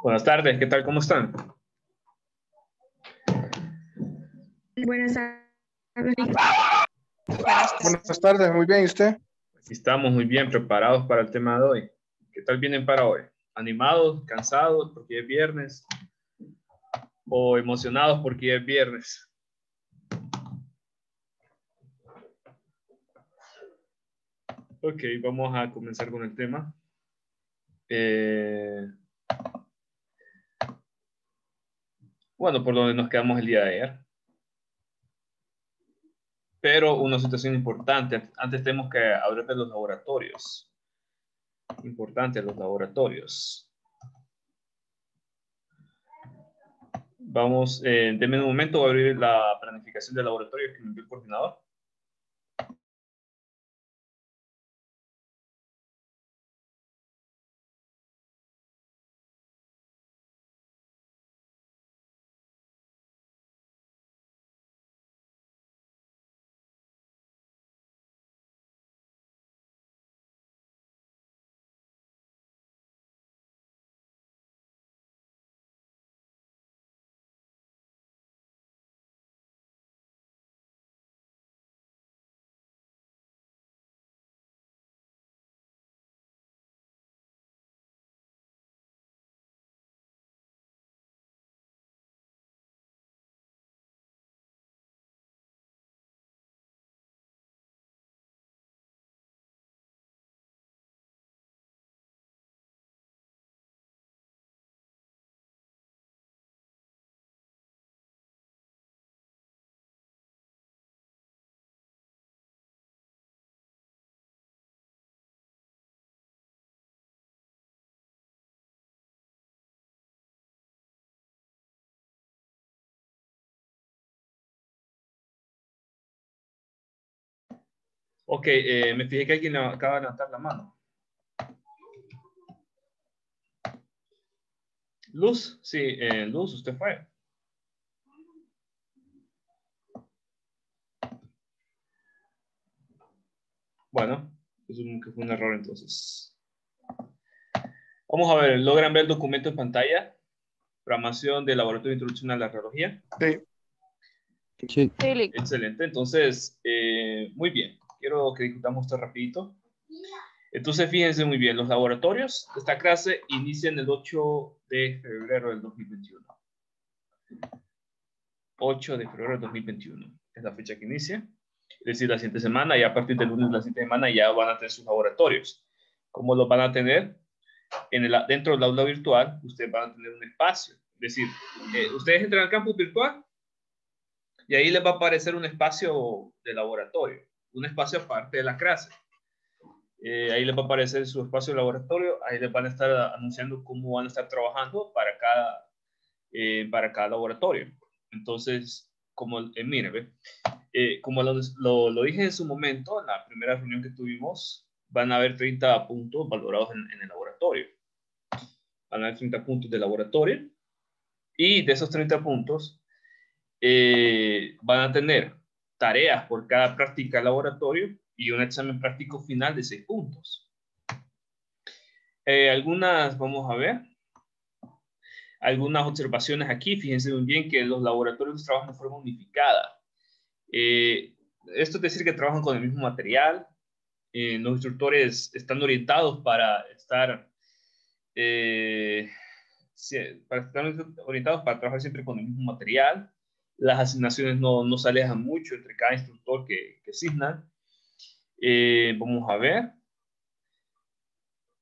Buenas tardes, ¿qué tal? ¿Cómo están? Buenas tardes. Buenas tardes. Buenas tardes, muy bien, ¿y usted? Aquí estamos muy bien preparados para el tema de hoy. ¿Qué tal vienen para hoy? ¿Animados, cansados porque es viernes? ¿O emocionados porque es viernes? Ok, vamos a comenzar con el tema. Bueno, por donde nos quedamos el día de ayer. Pero una situación importante. Antes tenemos que hablar de los laboratorios. Importante, los laboratorios. Vamos, denme un momento, voy a abrir la planificación del laboratorio que me envió el coordinador. Ok, me fijé que alguien acaba de levantar la mano. Luz, sí, Luz, usted fue. Bueno, presumo que fue un error entonces. Vamos a ver, ¿logran ver el documento en pantalla? Programación de laboratorio de introducción a la radiología. Sí. Sí. Excelente, entonces, muy bien. Quiero que discutamos esto rapidito. Entonces, fíjense muy bien, los laboratorios de esta clase inician el 8 de febrero del 2021. 8 de febrero del 2021 es la fecha que inicia. Es decir, la siguiente semana, y a partir del lunes de la siguiente semana ya van a tener sus laboratorios. ¿Cómo los van a tener? Dentro del aula virtual, ustedes van a tener un espacio. Es decir, ustedes entran al campus virtual y ahí les va a aparecer un espacio de laboratorio, un espacio aparte de la clase. Ahí les va a aparecer su espacio de laboratorio, ahí les van a estar anunciando cómo van a estar trabajando para cada laboratorio. Entonces, como, miren, como lo dije en su momento, en la primera reunión que tuvimos, van a haber 30 puntos valorados en el laboratorio. Van a haber 30 puntos de laboratorio. Y de esos 30 puntos, van a tener tareas por cada práctica de laboratorio y un examen práctico final de 6 puntos. Algunas, vamos a ver, algunas observaciones aquí. Fíjense muy bien que los laboratorios trabajan de forma unificada. Esto es decir que trabajan con el mismo material. Los instructores están orientados para estar orientados para trabajar siempre con el mismo material. Las asignaciones no se alejan mucho entre cada instructor que asignan. Vamos a ver.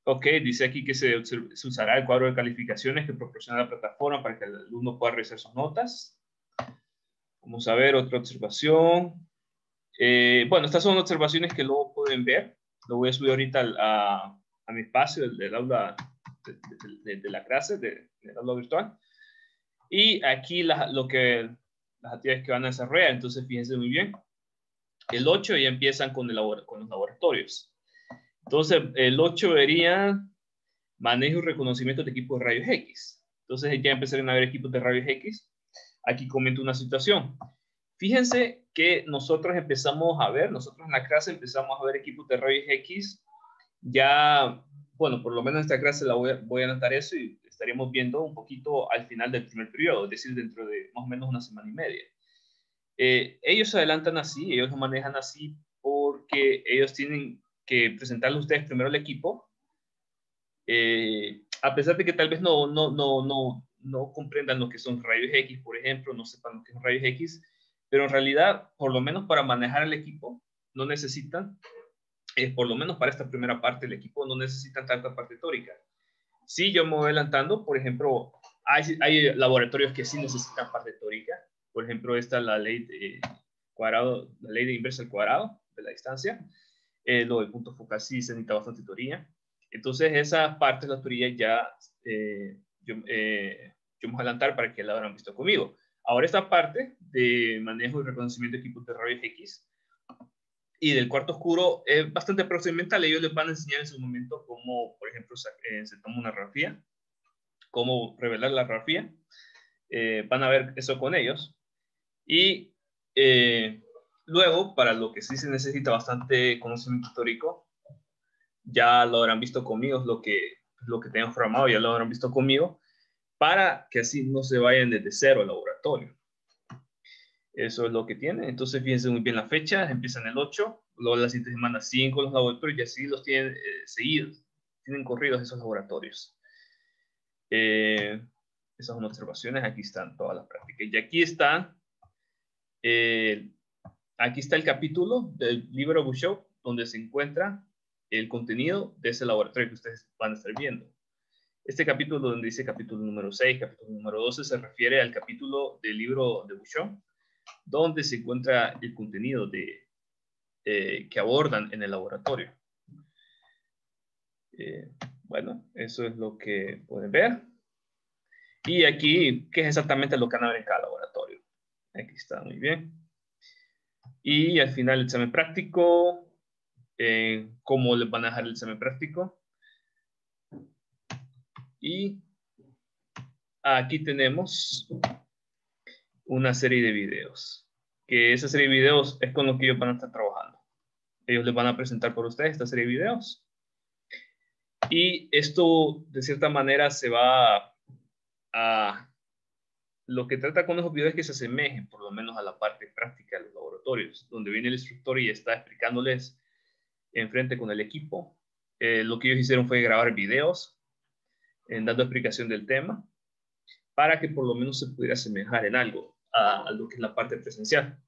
Ok, dice aquí que se usará el cuadro de calificaciones que proporciona la plataforma para que el alumno pueda revisar sus notas. Vamos a ver otra observación. Bueno, estas son observaciones que luego pueden ver. Lo voy a subir ahorita a mi espacio del aula de la clase, del aula virtual. Y aquí las actividades que van a desarrollar. Entonces, fíjense muy bien. El 8 ya empiezan con los laboratorios. Entonces, el 8 vería manejo y reconocimiento de equipos de rayos X. Entonces, ya empezaron a ver equipos de rayos X. Aquí comento una situación. Fíjense que nosotros en la clase empezamos a ver equipos de rayos X. Ya, bueno, por lo menos en esta clase voy a anotar eso y estaríamos viendo un poquito al final del primer periodo, es decir, dentro de más o menos una semana y media. Ellos se adelantan así, ellos lo manejan así porque ellos tienen que presentarle a ustedes primero el equipo, a pesar de que tal vez no comprendan lo que son rayos X, por ejemplo, no sepan lo que son rayos X, pero en realidad, por lo menos para manejar el equipo, no necesitan, por lo menos para esta primera parte del equipo, no necesitan tanta parte teórica. Sí, yo me voy adelantando, por ejemplo, hay laboratorios que sí necesitan parte teórica. Por ejemplo, esta es la ley de cuadrado, la ley de inversa al cuadrado de la distancia. Lo del punto focal sí se necesita bastante teoría. Entonces, esa parte de la teoría ya yo me voy a adelantar para que la habrán visto conmigo. Ahora, esta parte de manejo y reconocimiento de equipos de rayos X y del cuarto oscuro es bastante procedimental. Ellos les van a enseñar en su momento cómo, por ejemplo, se toma una radiografía, cómo revelar la radiografía. Van a ver eso con ellos. Y luego, para lo que sí se necesita bastante conocimiento histórico, ya lo habrán visto conmigo, lo que tenemos programado, ya lo habrán visto conmigo, para que así no se vayan desde cero al laboratorio. Eso es lo que tiene. Entonces, fíjense muy bien las fechas. Empiezan el 8, luego la siguiente semana 5 los laboratorios, y así los tienen seguidos. Tienen corridos esos laboratorios. Esas son observaciones. Aquí están todas las prácticas. Y aquí está el capítulo del libro Bouchot, donde se encuentra el contenido de ese laboratorio que ustedes van a estar viendo. Este capítulo, donde dice capítulo número 6, capítulo número 12, se refiere al capítulo del libro de Bouchot, donde se encuentra el contenido que abordan en el laboratorio. Bueno, eso es lo que pueden ver. Y aquí, ¿qué es exactamente lo que van a ver en cada laboratorio? Aquí está, muy bien. Y al final el examen práctico, cómo les van a dejar el examen práctico. Y aquí tenemos una serie de videos, que esa serie de videos es con lo que ellos van a estar trabajando. Ellos les van a presentar por ustedes esta serie de videos. Y esto, de cierta manera, se va a... Lo que trata con esos videos es que se asemejen, por lo menos, a la parte práctica de los laboratorios, donde viene el instructor y está explicándoles enfrente con el equipo. Lo que ellos hicieron fue grabar videos, dando explicación del tema, para que por lo menos se pudiera asemejar en algo a lo que es la parte presencial.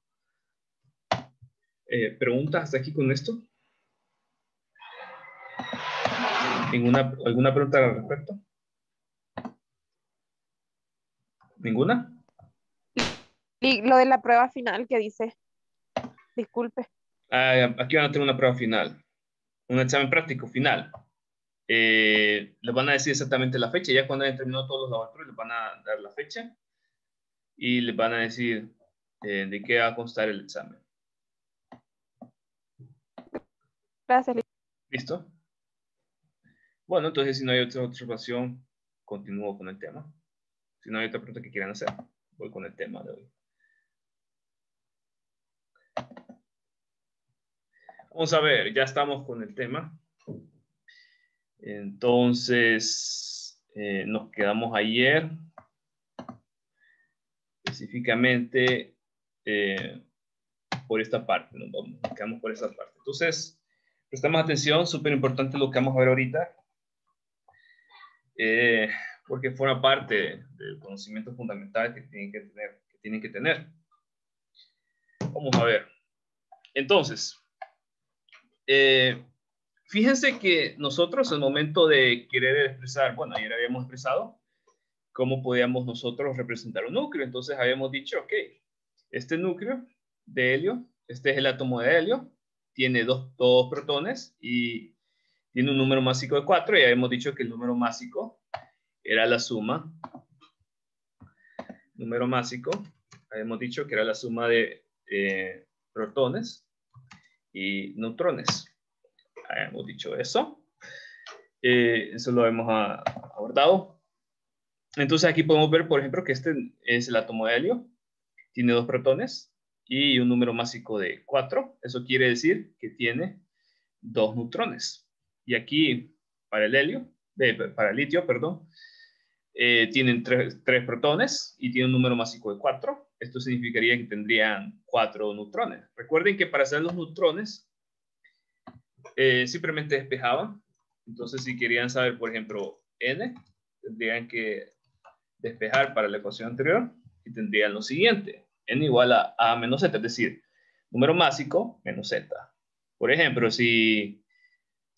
¿Preguntas hasta aquí con esto? ¿Alguna pregunta al respecto? ¿Ninguna? Y lo de la prueba final que dice, disculpe. Aquí van a tener una prueba final, un examen práctico final. Les van a decir exactamente la fecha, ya cuando hayan terminado todos los laboratorios les van a dar la fecha y les van a decir de qué va a constar el examen. Gracias. ¿Listo? Bueno, entonces si no hay otra observación, continúo con el tema. Si no hay otra pregunta que quieran hacer, voy con el tema de hoy. Vamos a ver, ya estamos con el tema. Entonces, nos quedamos ayer, específicamente por esta parte. Nos quedamos por esta parte. Entonces, prestamos atención, súper importante lo que vamos a ver ahorita, porque forma parte del conocimiento fundamental que tienen que tener. Vamos a ver. Entonces, fíjense que nosotros al momento de querer expresar, bueno, ayer habíamos expresado cómo podíamos nosotros representar un núcleo. Entonces habíamos dicho, ok, este núcleo de helio, este es el átomo de helio, tiene dos protones y tiene un número másico de 4, y habíamos dicho que el número másico era la suma, habíamos dicho que era la suma de protones y neutrones. Habíamos dicho eso. Eso lo hemos abordado. Entonces aquí podemos ver, por ejemplo, que este es el átomo de helio. Tiene dos protones y un número másico de 4. Eso quiere decir que tiene dos neutrones. Y aquí, para el litio, perdón, tienen tres protones y tienen un número másico de 4. Esto significaría que tendrían 4 neutrones. Recuerden que para hacer los neutrones simplemente despejaban. Entonces, si querían saber, por ejemplo, n, tendrían que despejar para la ecuación anterior y tendrían lo siguiente: n igual a menos z, es decir, número másico menos z. Por ejemplo, si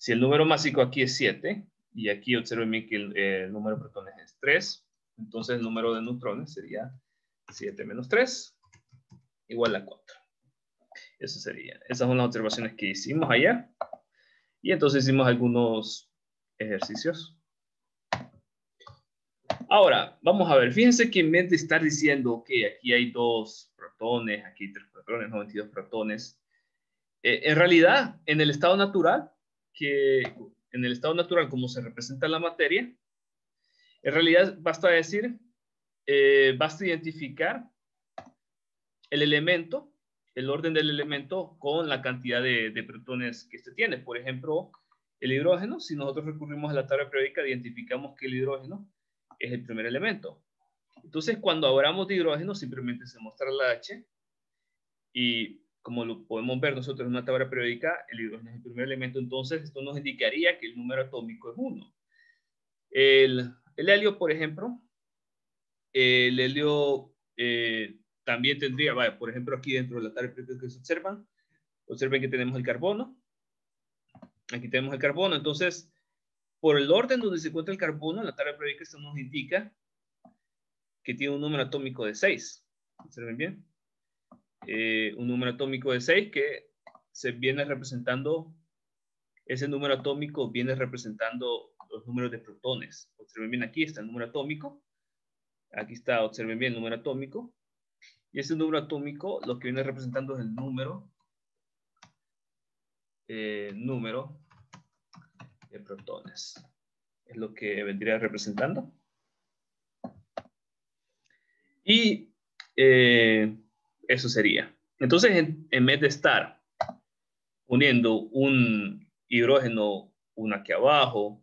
el número másico aquí es 7 y aquí observen bien que el número de protones es 3, entonces el número de neutrones sería 7 menos 3 igual a 4. Eso sería. Esas son las observaciones que hicimos ayer. Y entonces hicimos algunos ejercicios. Ahora, vamos a ver. Fíjense que en vez de estar diciendo que aquí hay 2 protones, aquí hay 3 protones, 92 protones, en realidad, en el estado natural, como se representa la materia, en realidad basta decir, basta identificar el elemento, el orden del elemento con la cantidad de protones que este tiene. Por ejemplo, el hidrógeno, si nosotros recurrimos a la tabla periódica, identificamos que el hidrógeno es el primer elemento. Entonces, cuando hablamos de hidrógeno, simplemente se muestra la H y como lo podemos ver nosotros en una tabla periódica, el hidrógeno es el primer elemento, entonces esto nos indicaría que el número atómico es 1. El helio, por ejemplo, el helio también tendría, vaya, por ejemplo, aquí dentro de la tabla periódica que se observen que tenemos el carbono. Aquí tenemos el carbono, entonces, por el orden donde se encuentra el carbono, en la tabla periódica esto nos indica que tiene un número atómico de 6. ¿Observen bien? Un número atómico de 6 que se viene representando, ese número atómico viene representando los números de protones. Observen bien, aquí está el número atómico. Aquí está, observen bien, el número atómico. Y ese número atómico lo que viene representando es el número de protones. Es lo que vendría representando. Y eso sería. Entonces, en vez de estar poniendo un hidrógeno, uno aquí abajo,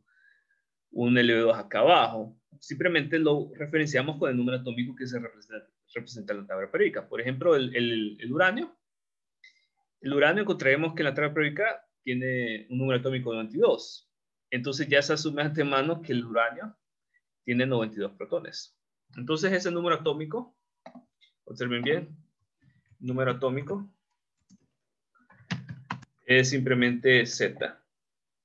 un L2 acá abajo, simplemente lo referenciamos con el número atómico que se representa en la tabla periódica. Por ejemplo, el uranio. El uranio encontraremos que en la tabla periódica tiene un número atómico de 92. Entonces ya se asume de antemano que el uranio tiene 92 protones. Entonces ese número atómico, observen bien, número atómico es simplemente Z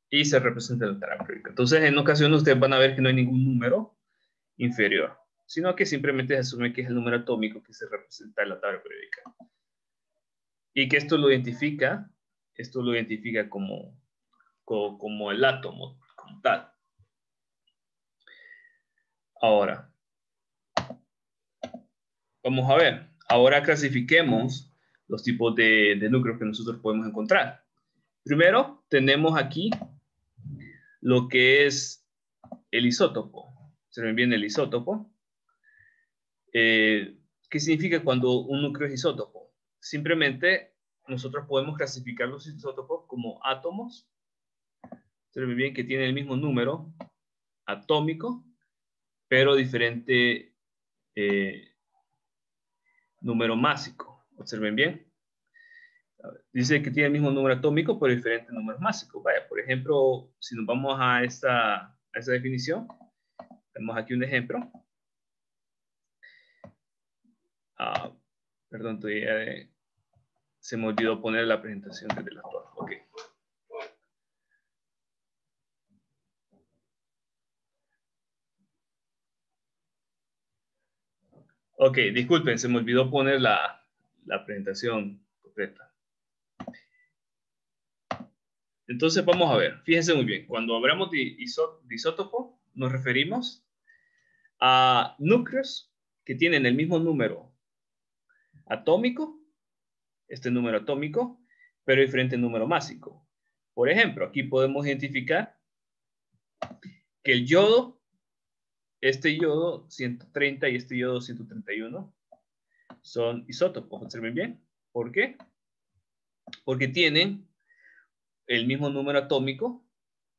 y se representa en la tabla periódica. Entonces en ocasiones ustedes van a ver que no hay ningún número inferior, sino que simplemente se asume que es el número atómico que se representa en la tabla periódica. Y que esto lo identifica como el átomo, como tal. Ahora, vamos a ver. Ahora clasifiquemos los tipos de núcleos que nosotros podemos encontrar. Primero, tenemos aquí lo que es el isótopo. Se ven bien el isótopo. ¿Qué significa cuando un núcleo es isótopo? Simplemente nosotros podemos clasificar los isótopos como átomos. Se ven bien que tienen el mismo número atómico, pero diferente número másico. Observen bien. Dice que tiene el mismo número atómico, pero diferente número másico. Vaya, por ejemplo, si nos vamos a esta definición, tenemos aquí un ejemplo. Perdón, se me olvidó poner la presentación desde la torre. Ok. Ok, disculpen, se me olvidó poner la presentación completa. Entonces vamos a ver, fíjense muy bien, cuando hablamos de isótopo, nos referimos a núcleos que tienen el mismo número atómico, este número atómico, pero diferente número másico. Por ejemplo, aquí podemos identificar que el yodo, este yodo 130 y este yodo 131, son isótopos. Observen bien. ¿Por qué? Porque tienen el mismo número atómico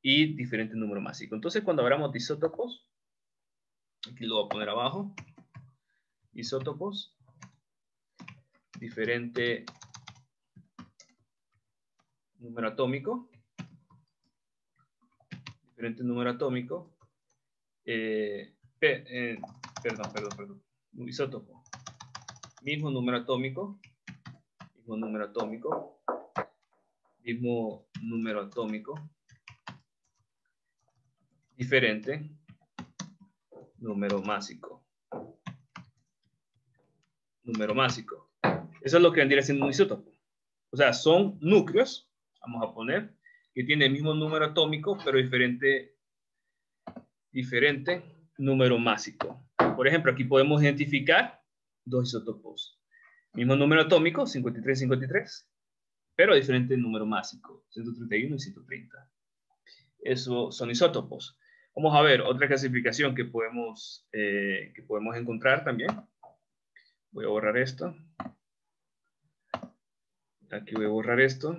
y diferente número másico. Entonces, cuando hablamos de isótopos, Aquí lo voy a poner abajo. Isótopos. Diferente número atómico. Diferente número atómico. Perdón. Isótopo. Mismo número atómico. Mismo número atómico. Mismo número atómico. Diferente número másico. Número másico. Eso es lo que vendría siendo un isótopo. O sea, son núcleos, vamos a poner, que tienen el mismo número atómico, pero diferente número másico. Por ejemplo, aquí podemos identificar dos isótopos. Mismo número atómico, 53 y 53, pero diferente número másico, 131 y 130. Eso son isótopos. Vamos a ver otra clasificación que podemos encontrar también. Voy a borrar esto. Aquí voy a borrar esto.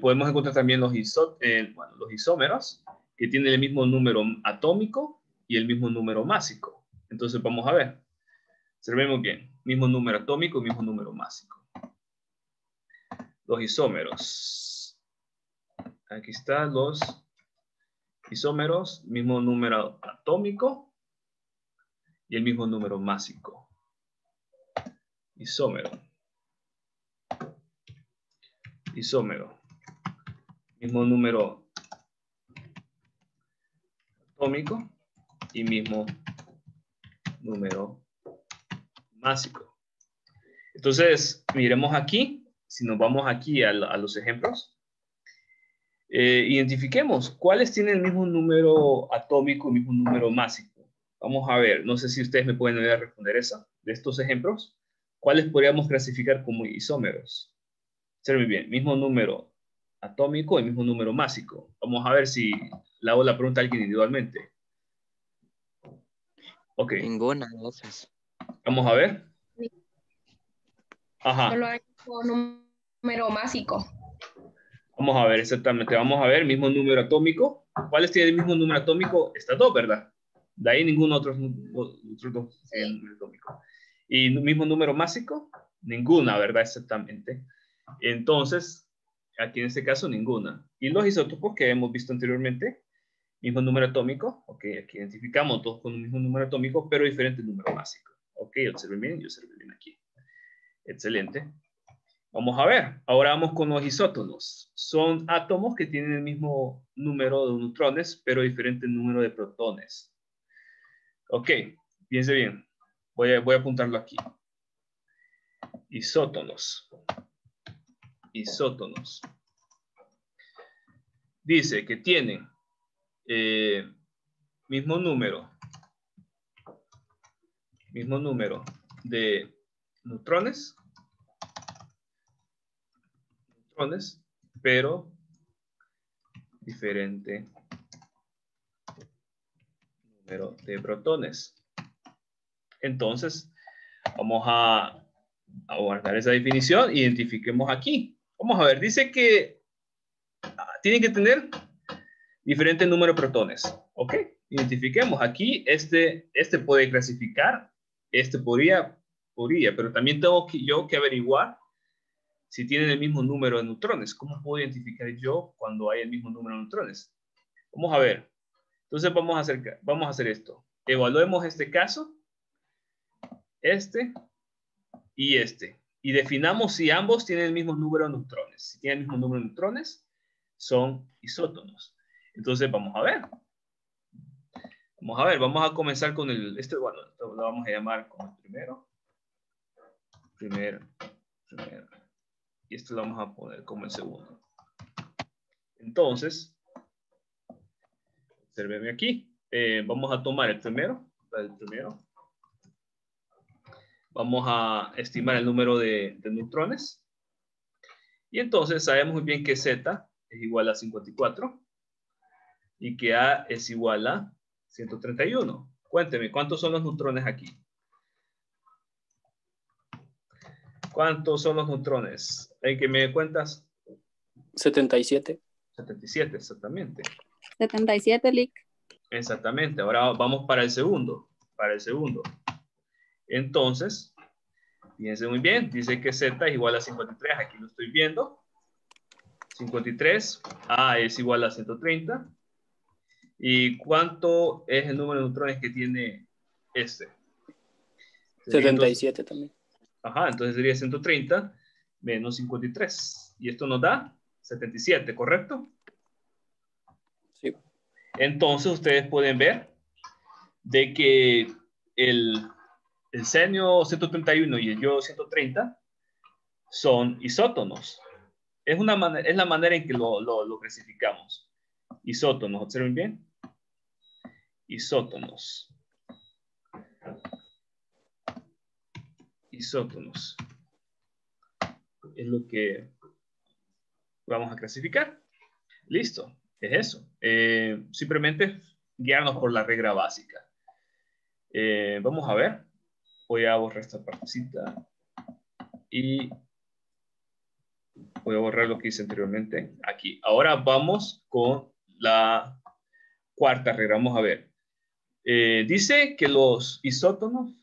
Podemos encontrar también los isómeros, que tienen el mismo número atómico y el mismo número másico. Entonces vamos a ver. Observemos bien. Mismo número atómico y mismo número másico. Los isómeros. Aquí están los isómeros, mismo número atómico y el mismo número másico. Isómero. Isómero. Mismo número atómico y mismo número másico. Entonces, miremos aquí, si nos vamos aquí a los ejemplos, identifiquemos cuáles tienen el mismo número atómico y mismo número másico. Vamos a ver, no sé si ustedes me pueden ayudar a responder eso, de estos ejemplos, ¿cuáles podríamos clasificar como isómeros? Observen bien, mismo número atómico y mismo número másico. Vamos a ver si le hago la pregunta a alguien individualmente. Ok. Ninguna de esas. Vamos a ver. Ajá. Solo hay un número másico. Vamos a ver, exactamente. Vamos a ver, mismo número atómico. ¿Cuáles tienen el mismo número atómico? Estas dos, ¿verdad? De ahí ningún otro dos tiene número atómico. ¿Y mismo número másico? Ninguna, ¿verdad? Exactamente. Entonces, aquí en este caso, ninguna. Y los isótopos que hemos visto anteriormente, mismo número atómico. Ok, aquí identificamos todos con el mismo número atómico, pero diferente número másico. Ok, observen bien, yo observé bien aquí. Excelente. Vamos a ver, ahora vamos con los isótonos. Son átomos que tienen el mismo número de neutrones, pero diferente número de protones. Ok, piense bien. Voy a apuntarlo aquí. Isótonos. Isótonos. Dice que tienen mismo número de neutrones, pero diferente número de protones. Entonces, vamos a guardar esa definición. Identifiquemos aquí. Vamos a ver, dice que tienen que tener diferente número de protones. Ok, identifiquemos aquí. Este puede clasificar. Este podría, pero también tengo que averiguar si tienen el mismo número de neutrones. ¿Cómo puedo identificar yo cuando hay el mismo número de neutrones? Vamos a ver. Entonces vamos a hacer esto. Evaluemos este caso, este y este. Y definamos si ambos tienen el mismo número de neutrones. Si tienen el mismo número de neutrones, son isótonos. Entonces vamos a ver. Vamos a comenzar con bueno, lo vamos a llamar como el primero. Primero. Y esto lo vamos a poner como el segundo. Entonces, observenme aquí. Vamos a tomar el primero. Vamos a estimar el número de neutrones. Y entonces sabemos muy bien que Z es igual a 54 y que A es igual a 131. Cuénteme, ¿cuántos son los neutrones aquí? ¿Cuántos son los neutrones? ¿Hay que me cuentas? 77. 77, exactamente. 77, Lick. Exactamente. Ahora vamos para el segundo. Para el segundo. Entonces, fíjense muy bien. Dice que Z es igual a 53. Aquí lo estoy viendo. 53. A es igual a 130. ¿Y cuánto es el número de neutrones que tiene este? 77 también. Ajá, entonces sería 130 menos 53. Y esto nos da 77, ¿correcto? Sí. Entonces ustedes pueden ver de que el senio 131 y el yodo 130 son isótonos. Es la manera en que lo clasificamos. Isótonos, observen bien. Isótonos. Isótonos. Es lo que vamos a clasificar. Listo, es eso. Simplemente guiarnos por la regla básica. Vamos a ver. Voy a borrar esta partecita. Y voy a borrar lo que hice anteriormente aquí. Ahora vamos con la cuarta regla. Vamos a ver. Dice que los isótonos...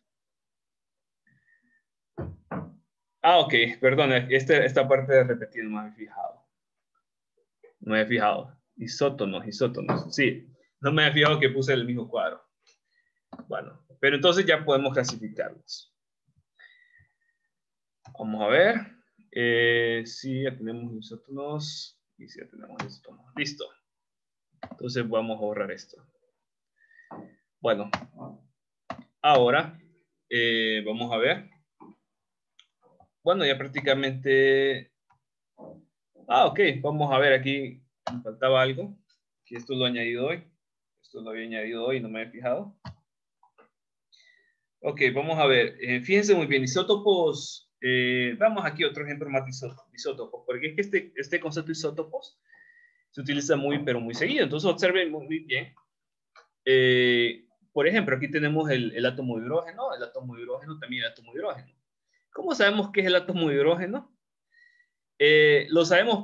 ok, perdón. Esta parte de repetir no me había fijado. No me había fijado. Isótonos. Sí, no me había fijado que puse el mismo cuadro. Bueno, pero entonces ya podemos clasificarlos. Vamos a ver. Sí, ya tenemos isótonos. Y sí, ya tenemos isótonos. Listo. Entonces vamos a borrar esto. Bueno, ahora vamos a ver. Bueno, ya prácticamente... ok, vamos a ver aquí. Me faltaba algo. Que esto lo he añadido hoy. Esto lo había añadido hoy y no me he fijado. Ok, vamos a ver. Fíjense muy bien, isótopos. Vamos aquí a otro ejemplo más de isótopos, porque es que este concepto de isótopos se utiliza muy, pero muy seguido. Entonces observen muy bien. Por ejemplo, aquí tenemos el átomo de hidrógeno, el átomo de hidrógeno, también el átomo de hidrógeno. ¿Cómo sabemos qué es el átomo de hidrógeno? Lo sabemos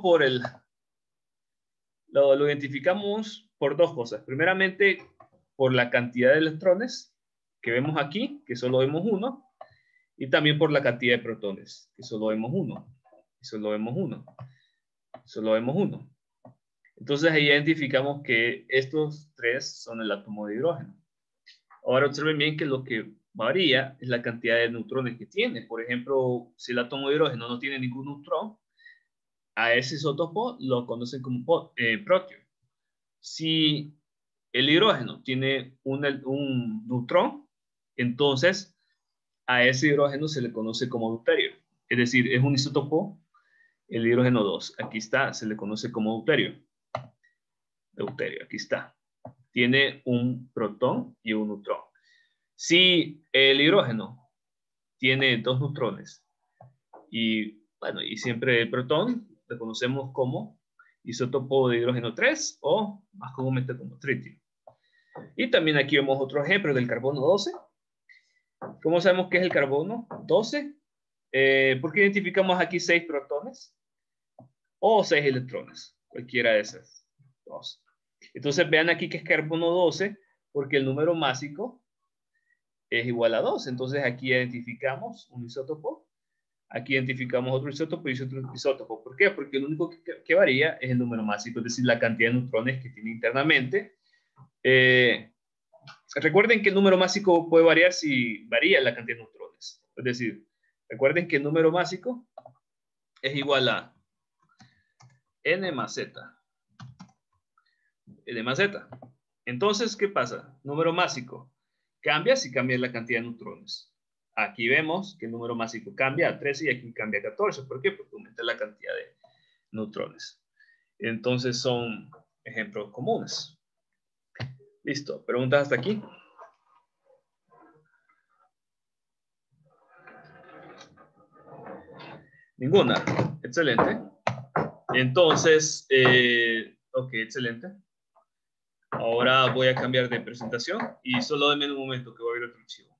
lo identificamos por dos cosas. Primeramente, por la cantidad de electrones que vemos aquí, que solo vemos uno, y también por la cantidad de protones, que solo vemos uno, y solo vemos uno, solo vemos uno. Entonces ahí identificamos que estos tres son el átomo de hidrógeno. Ahora observen bien que lo que varía es la cantidad de neutrones que tiene. Por ejemplo, si el átomo de hidrógeno no tiene ningún neutrón, a ese isótopo lo conocen como protio. Si el hidrógeno tiene un neutrón, entonces a ese hidrógeno se le conoce como deuterio. Es decir, es un isótopo, el hidrógeno 2. Aquí está, se le conoce como deuterio. Deuterio, aquí está. Tiene un protón y un neutrón. Si el hidrógeno tiene dos neutrones y, bueno, y siempre el protón, lo conocemos como isótopo de hidrógeno 3 o más comúnmente como tritio. Y también aquí vemos otro ejemplo del carbono 12. ¿Cómo sabemos qué es el carbono 12? Porque identificamos aquí 6 protones o 6 electrones, cualquiera de esas dos. Entonces vean aquí que es carbono 12 porque el número másico es igual a 2. Entonces aquí identificamos un isótopo, aquí identificamos otro isótopo y otro isótopo. ¿Por qué? Porque lo único que varía es el número másico, es decir, la cantidad de neutrones que tiene internamente. Recuerden que el número másico puede variar si varía la cantidad de neutrones. Es decir, recuerden que el número másico es igual a n más z. N más z. Entonces, ¿qué pasa? Número másico cambia si cambia la cantidad de neutrones. Aquí vemos que el número másico cambia a 13 y aquí cambia a 14. ¿Por qué? Porque aumenta la cantidad de neutrones. Entonces son ejemplos comunes. Listo. ¿Preguntas hasta aquí? Ninguna. Excelente. Entonces, ok, excelente. Ahora voy a cambiar de presentación y solo denme un momento que voy a ver otro archivo.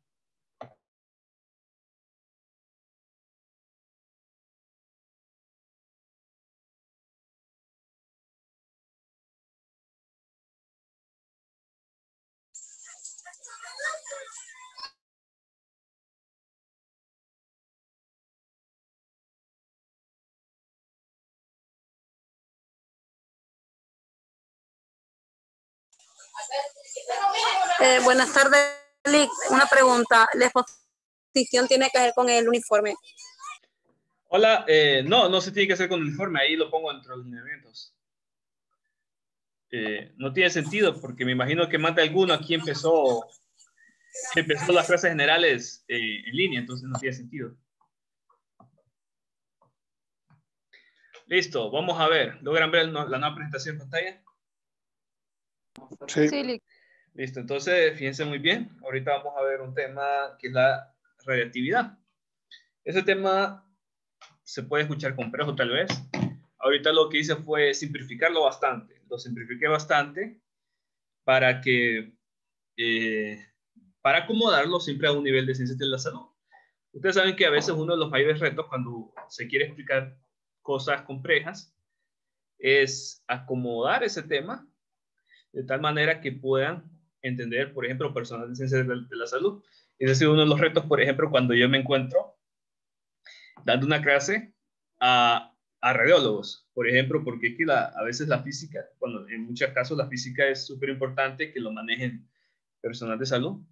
Buenas tardes, Lick. Una pregunta. ¿La exposición tiene que ver con el uniforme? Hola, no se tiene que hacer con el uniforme, ahí lo pongo entre los lineamientos. No tiene sentido, porque me imagino que más de alguno aquí empezó las clases generales en línea, entonces no tiene sentido. Listo, vamos a ver. ¿Logran ver la nueva presentación en pantalla? Sí. Sí, Lick. Listo, entonces fíjense muy bien. Ahorita vamos a ver un tema que es la radiactividad. Ese tema se puede escuchar complejo tal vez. Ahorita lo que hice fue simplificarlo bastante. Lo simplifiqué bastante para que, para acomodarlo siempre a un nivel de ciencias de la salud. Ustedes saben que a veces uno de los mayores retos cuando se quiere explicar cosas complejas es acomodar ese tema de tal manera que puedan entender, por ejemplo, personas de ciencias de la salud. Ese ha sido uno de los retos, por ejemplo, cuando yo me encuentro dando una clase a radiólogos, por ejemplo, porque aquí a veces la física, cuando en muchos casos la física es súper importante que lo manejen personal de salud.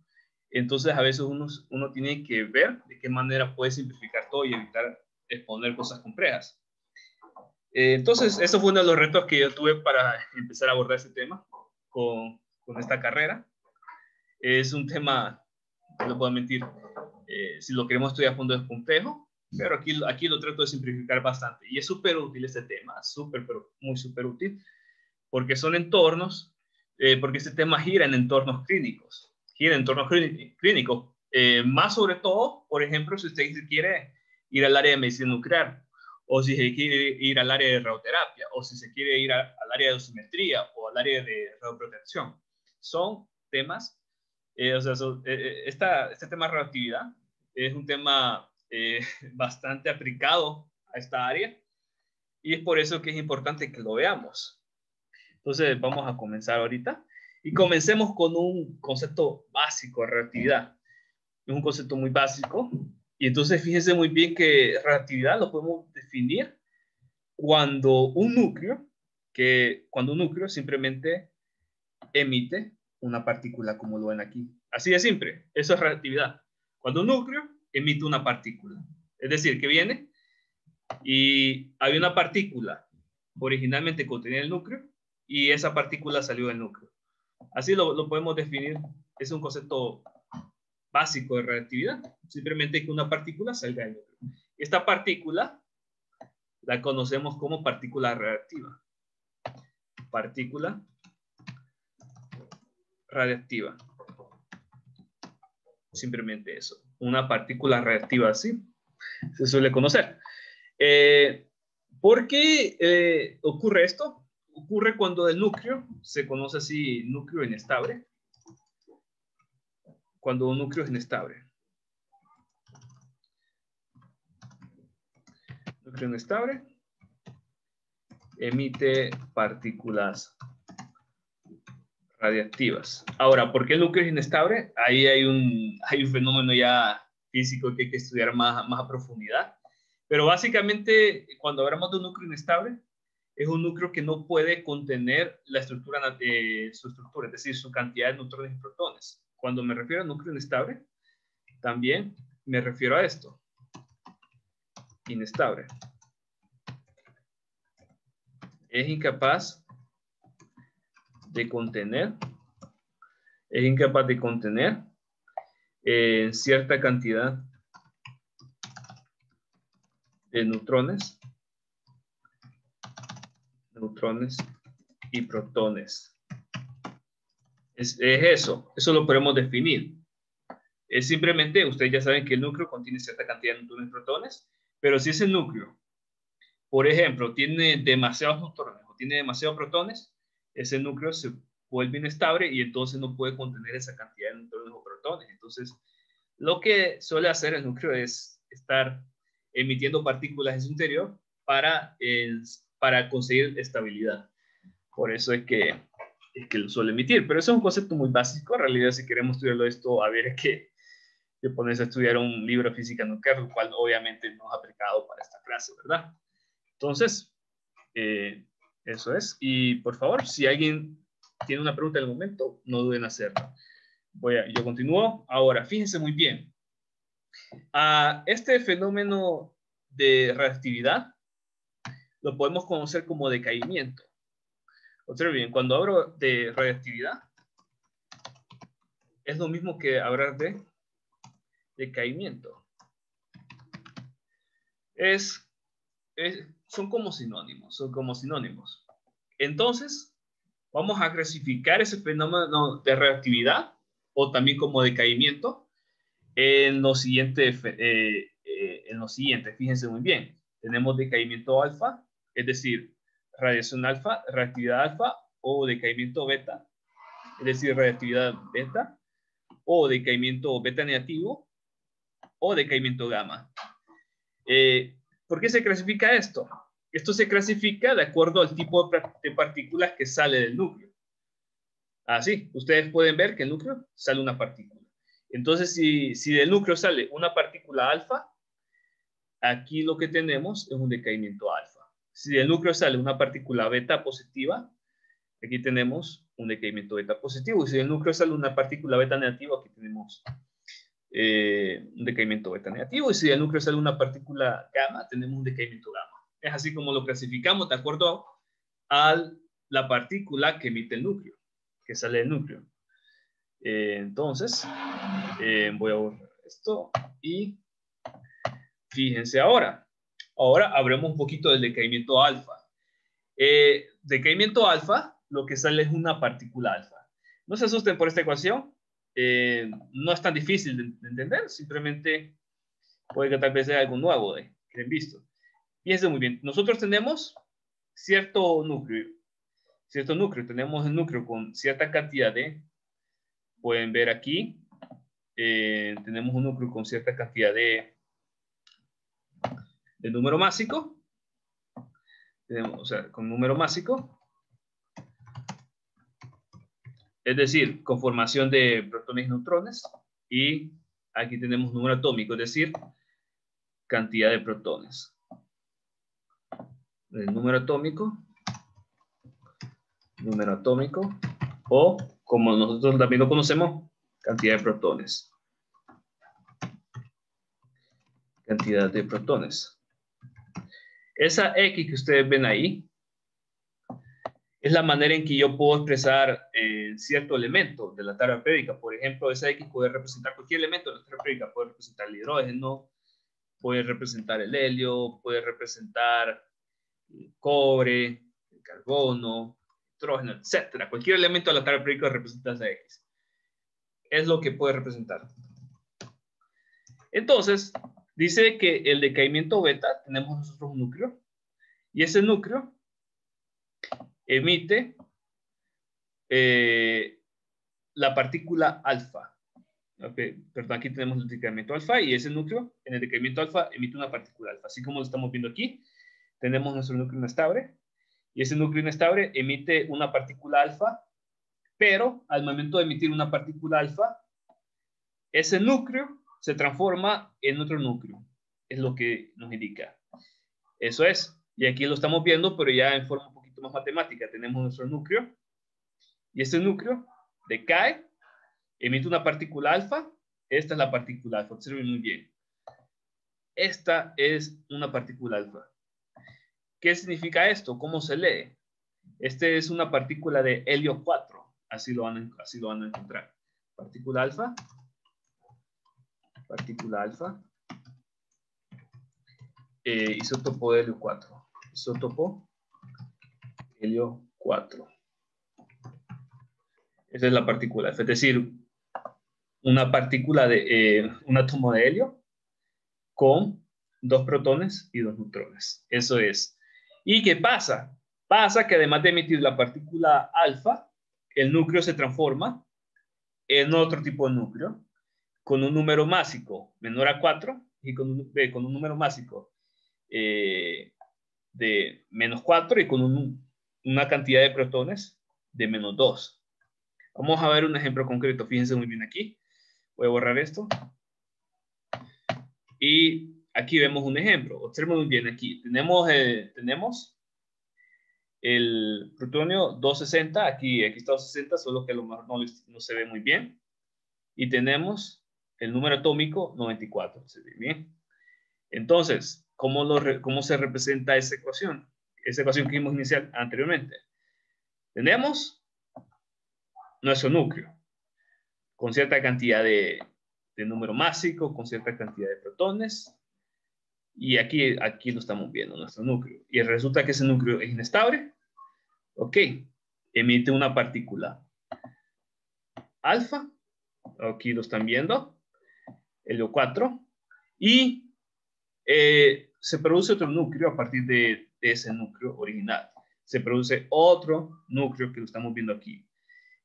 Entonces a veces uno tiene que ver de qué manera puede simplificar todo y evitar exponer cosas complejas. Entonces, eso fue uno de los retos que yo tuve para empezar a abordar ese tema con esta carrera. Es un tema, no les puedo mentir, si lo queremos estudiar a fondo es complejo, pero aquí lo trato de simplificar bastante. Y es súper útil este tema, pero muy súper útil, porque son entornos, porque este tema gira en entornos clínicos, más sobre todo, por ejemplo, si usted quiere ir al área de medicina nuclear, o si se quiere ir al área de radioterapia, o si se quiere ir al área de dosimetría, o al área de radioprotección. Son temas, este tema de radioactividad es un tema bastante aplicado a esta área, y es por eso que es importante que lo veamos. Entonces vamos a comenzar ahorita, y comencemos con un concepto básico de radioactividad. Es un concepto muy básico, y entonces fíjense muy bien que radioactividad lo podemos definir cuando un núcleo simplemente emite una partícula, como lo ven aquí. Así de simple, eso es radioactividad. Cuando un núcleo emite una partícula, es decir, que viene y hay una partícula originalmente contenida en el núcleo y esa partícula salió del núcleo. Así lo podemos definir, es un concepto básico de radioactividad, simplemente que una partícula salga del núcleo. Esta partícula la conocemos como partícula radiactiva. Partícula radiactiva. Simplemente eso. Una partícula radiactiva así se suele conocer. ¿Por qué ocurre esto? Ocurre cuando el núcleo se conoce así, núcleo inestable. Cuando un núcleo es inestable. Núcleo inestable emite partículas radiactivas. Ahora, ¿por qué el núcleo es inestable? Ahí hay un fenómeno ya físico que hay que estudiar más a profundidad. Pero básicamente, cuando hablamos de un núcleo inestable, es un núcleo que no puede contener su estructura, es decir, su cantidad de neutrones y protones. Cuando me refiero a núcleo inestable, también me refiero a esto. Inestable. Es incapaz de contener cierta cantidad de neutrones y protones. Es eso lo podemos definir. Es simplemente, ustedes ya saben que el núcleo contiene cierta cantidad de neutrones y protones, pero si ese núcleo, por ejemplo, tiene demasiados neutrones o tiene demasiados protones, ese núcleo se vuelve inestable y entonces no puede contener esa cantidad de neutrones o protones. Entonces, lo que suele hacer el núcleo es estar emitiendo partículas en su interior para conseguir estabilidad. Por eso es que es que lo suele emitir. Pero eso es un concepto muy básico. En realidad, si queremos estudiarlo esto, a ver, es que pones a estudiar un libro de física nuclear, lo cual obviamente no es aplicado para esta clase, ¿verdad? Entonces, eso es. Y por favor, si alguien tiene una pregunta en el momento, no duden en hacerla. Yo continúo. Ahora, fíjense muy bien. Este fenómeno de reactividad lo podemos conocer como decaimiento. Observen bien, cuando hablo de radiactividad, es lo mismo que hablar de decaimiento. Son como sinónimos. Entonces, vamos a clasificar ese fenómeno de reactividad o también como decaimiento en lo siguiente. Fíjense muy bien. Tenemos decaimiento alfa, es decir, radiación alfa, reactividad alfa, o decaimiento beta, es decir, reactividad beta, o decaimiento beta negativo, o decaimiento gamma. ¿Por qué se clasifica esto? Esto se clasifica de acuerdo al tipo de partículas que sale del núcleo. Así, ustedes pueden ver que el núcleo sale una partícula. Entonces, si del núcleo sale una partícula alfa, aquí lo que tenemos es un decaimiento alfa. Si del núcleo sale una partícula beta positiva, aquí tenemos un decaimiento beta positivo. Y si del núcleo sale una partícula beta negativa, aquí tenemos un decaimiento beta negativo. Y si del núcleo sale una partícula gamma, tenemos un decaimiento gamma. Es así como lo clasificamos de acuerdo a la partícula que emite el núcleo, que sale del núcleo. Entonces, voy a borrar esto y fíjense ahora. Ahora hablemos un poquito del decaimiento alfa. Decaimiento alfa, lo que sale es una partícula alfa. No se asusten por esta ecuación. No es tan difícil de entender. Simplemente puede que tal vez sea algo nuevo que han visto. Fíjense muy bien. Nosotros tenemos cierto núcleo. Tenemos el núcleo con cierta cantidad de... Pueden ver aquí. Tenemos un núcleo con cierta cantidad de número másico. O sea, con número másico. Es decir, con formación de protones y neutrones. Y aquí tenemos número atómico, es decir, cantidad de protones. El número atómico, o como nosotros también lo conocemos, cantidad de protones. Cantidad de protones. Esa X que ustedes ven ahí es la manera en que yo puedo expresar cierto elemento de la tabla periódica. Por ejemplo, esa X puede representar cualquier elemento de la tabla periódica. Puede representar el hidrógeno, puede representar el helio, puede representar el cobre, el carbono, nitrógeno, etc. Cualquier elemento de la tabla periódica representa esa X. Es lo que puede representar. Entonces, dice que el decaimiento beta, tenemos nosotros un núcleo, y ese núcleo emite la partícula alfa. Okay, perdón, aquí tenemos el decaimiento alfa, y ese núcleo, en el decaimiento alfa, emite una partícula alfa. Así como lo estamos viendo aquí, tenemos nuestro núcleo inestable, y ese núcleo inestable emite una partícula alfa, pero al momento de emitir una partícula alfa, ese núcleo se transforma en otro núcleo. Es lo que nos indica. Eso es. Y aquí lo estamos viendo, pero ya en forma un poquito más matemática. Tenemos nuestro núcleo, y ese núcleo decae, emite una partícula alfa. Esta es la partícula alfa. Observen muy bien. Esta es una partícula alfa. ¿Qué significa esto? ¿Cómo se lee? Este es una partícula de helio 4. Así lo van a encontrar. Partícula alfa. Partícula alfa. Isótopo de helio 4. Isótopo helio 4. Esa es la partícula alfa. Es decir, una partícula de un átomo de helio con 2 protones y 2 neutrones. Eso es. ¿Y qué pasa? Pasa que además de emitir la partícula alfa, el núcleo se transforma en otro tipo de núcleo con un número másico menor a 4 y con un número másico de menos 4 y con una cantidad de protones de menos 2. Vamos a ver un ejemplo concreto. Fíjense muy bien aquí. Voy a borrar esto. Y aquí vemos un ejemplo. Observen muy bien aquí. Tenemos el plutonio 260. Aquí está 260, solo que a lo mejor no se ve muy bien. Y tenemos el número atómico 94. ¿Se ve bien? Entonces, ¿cómo se representa esa ecuación? Esa ecuación que vimos inicial anteriormente. Tenemos nuestro núcleo con cierta cantidad de número másico, con cierta cantidad de protones. Y aquí lo estamos viendo, nuestro núcleo. Y resulta que ese núcleo es inestable. Ok. Emite una partícula alfa. Aquí lo están viendo. Helio 4. Y se produce otro núcleo a partir de ese núcleo original. Se produce otro núcleo que lo estamos viendo aquí.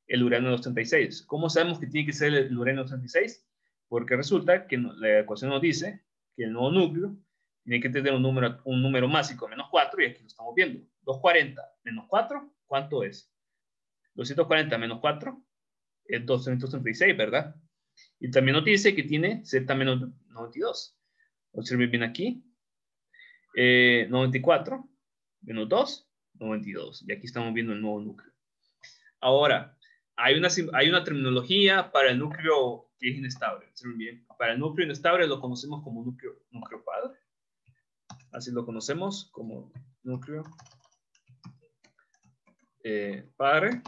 El uranio 236. ¿Cómo sabemos que tiene que ser el uranio 236? Porque resulta que la ecuación nos dice que el nuevo núcleo tiene que tener un número másico menos 4, y aquí lo estamos viendo. 240 menos 4, ¿cuánto es? 240 menos 4 es 236, ¿verdad? Y también nos dice que tiene Z menos 92. Observen bien aquí. 94 menos 2, 92. Y aquí estamos viendo el nuevo núcleo. Ahora, hay una terminología para el núcleo que es inestable. Observen bien. Para el núcleo inestable lo conocemos como núcleo padre. Así lo conocemos como núcleo padre.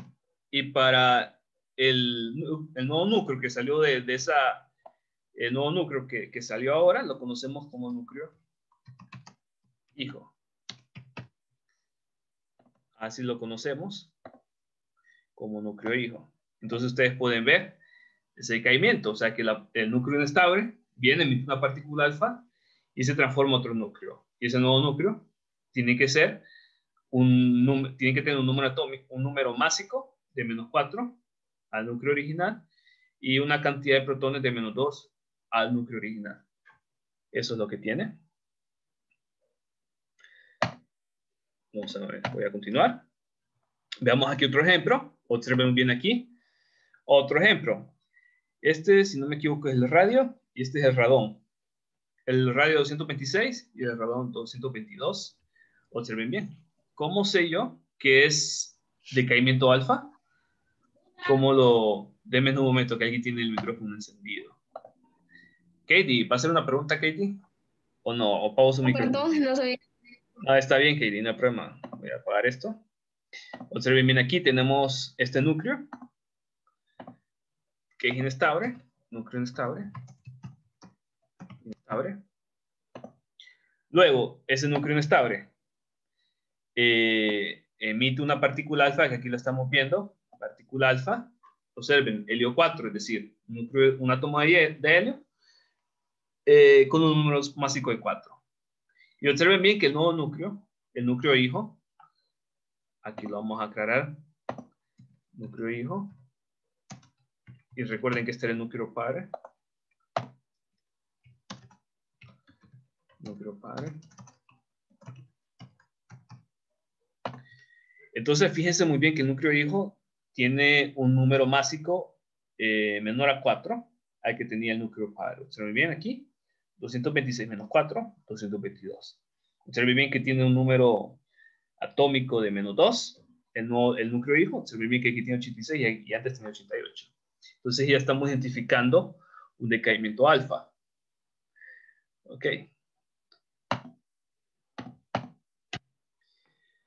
Y para el nuevo núcleo que salió el nuevo núcleo que salió ahora, lo conocemos como núcleo hijo. Así lo conocemos como núcleo hijo. Entonces ustedes pueden ver ese decaimiento, o sea que el núcleo inestable viene, emite una partícula alfa y se transforma en otro núcleo. Y ese nuevo núcleo tiene que tener un número atómico, un número másico de menos 4 al núcleo original y una cantidad de protones de menos 2 al núcleo original. Eso es lo que tiene. Vamos a ver, voy a continuar. Veamos aquí otro ejemplo. Observen bien aquí. Otro ejemplo. Este, si no me equivoco, es el radio y este es el radón. El radio 226 y el radón 222. Observen bien. ¿Cómo sé yo que es decaimiento alfa? Deme un momento que aquí tiene el micrófono encendido. Katie, ¿va a hacer una pregunta, Katie? ¿O no? ¿O pausa su micrófono? Perdón, no sabía. Ah, está bien, Katie, no hay problema. Voy a apagar esto. Observen bien aquí, tenemos este núcleo que es inestable. Núcleo inestable. Luego, ese núcleo inestable emite una partícula alfa, que aquí lo estamos viendo. Partícula alfa. Observen, helio 4, es decir, un átomo de helio con un número másico de 4. Y observen bien que el nuevo núcleo, el núcleo hijo, aquí lo vamos a aclarar, núcleo hijo, y recuerden que este era el núcleo padre. Núcleo padre. Entonces, fíjense muy bien que el núcleo hijo tiene un número másico menor a 4 al que tenía el núcleo padre. Observen bien aquí, 226 menos 4, 222. Observen bien que tiene un número atómico de menos 2, el núcleo hijo. Observen bien que aquí tiene 86 y antes tenía 88. Entonces ya estamos identificando un decaimiento alfa. Ok.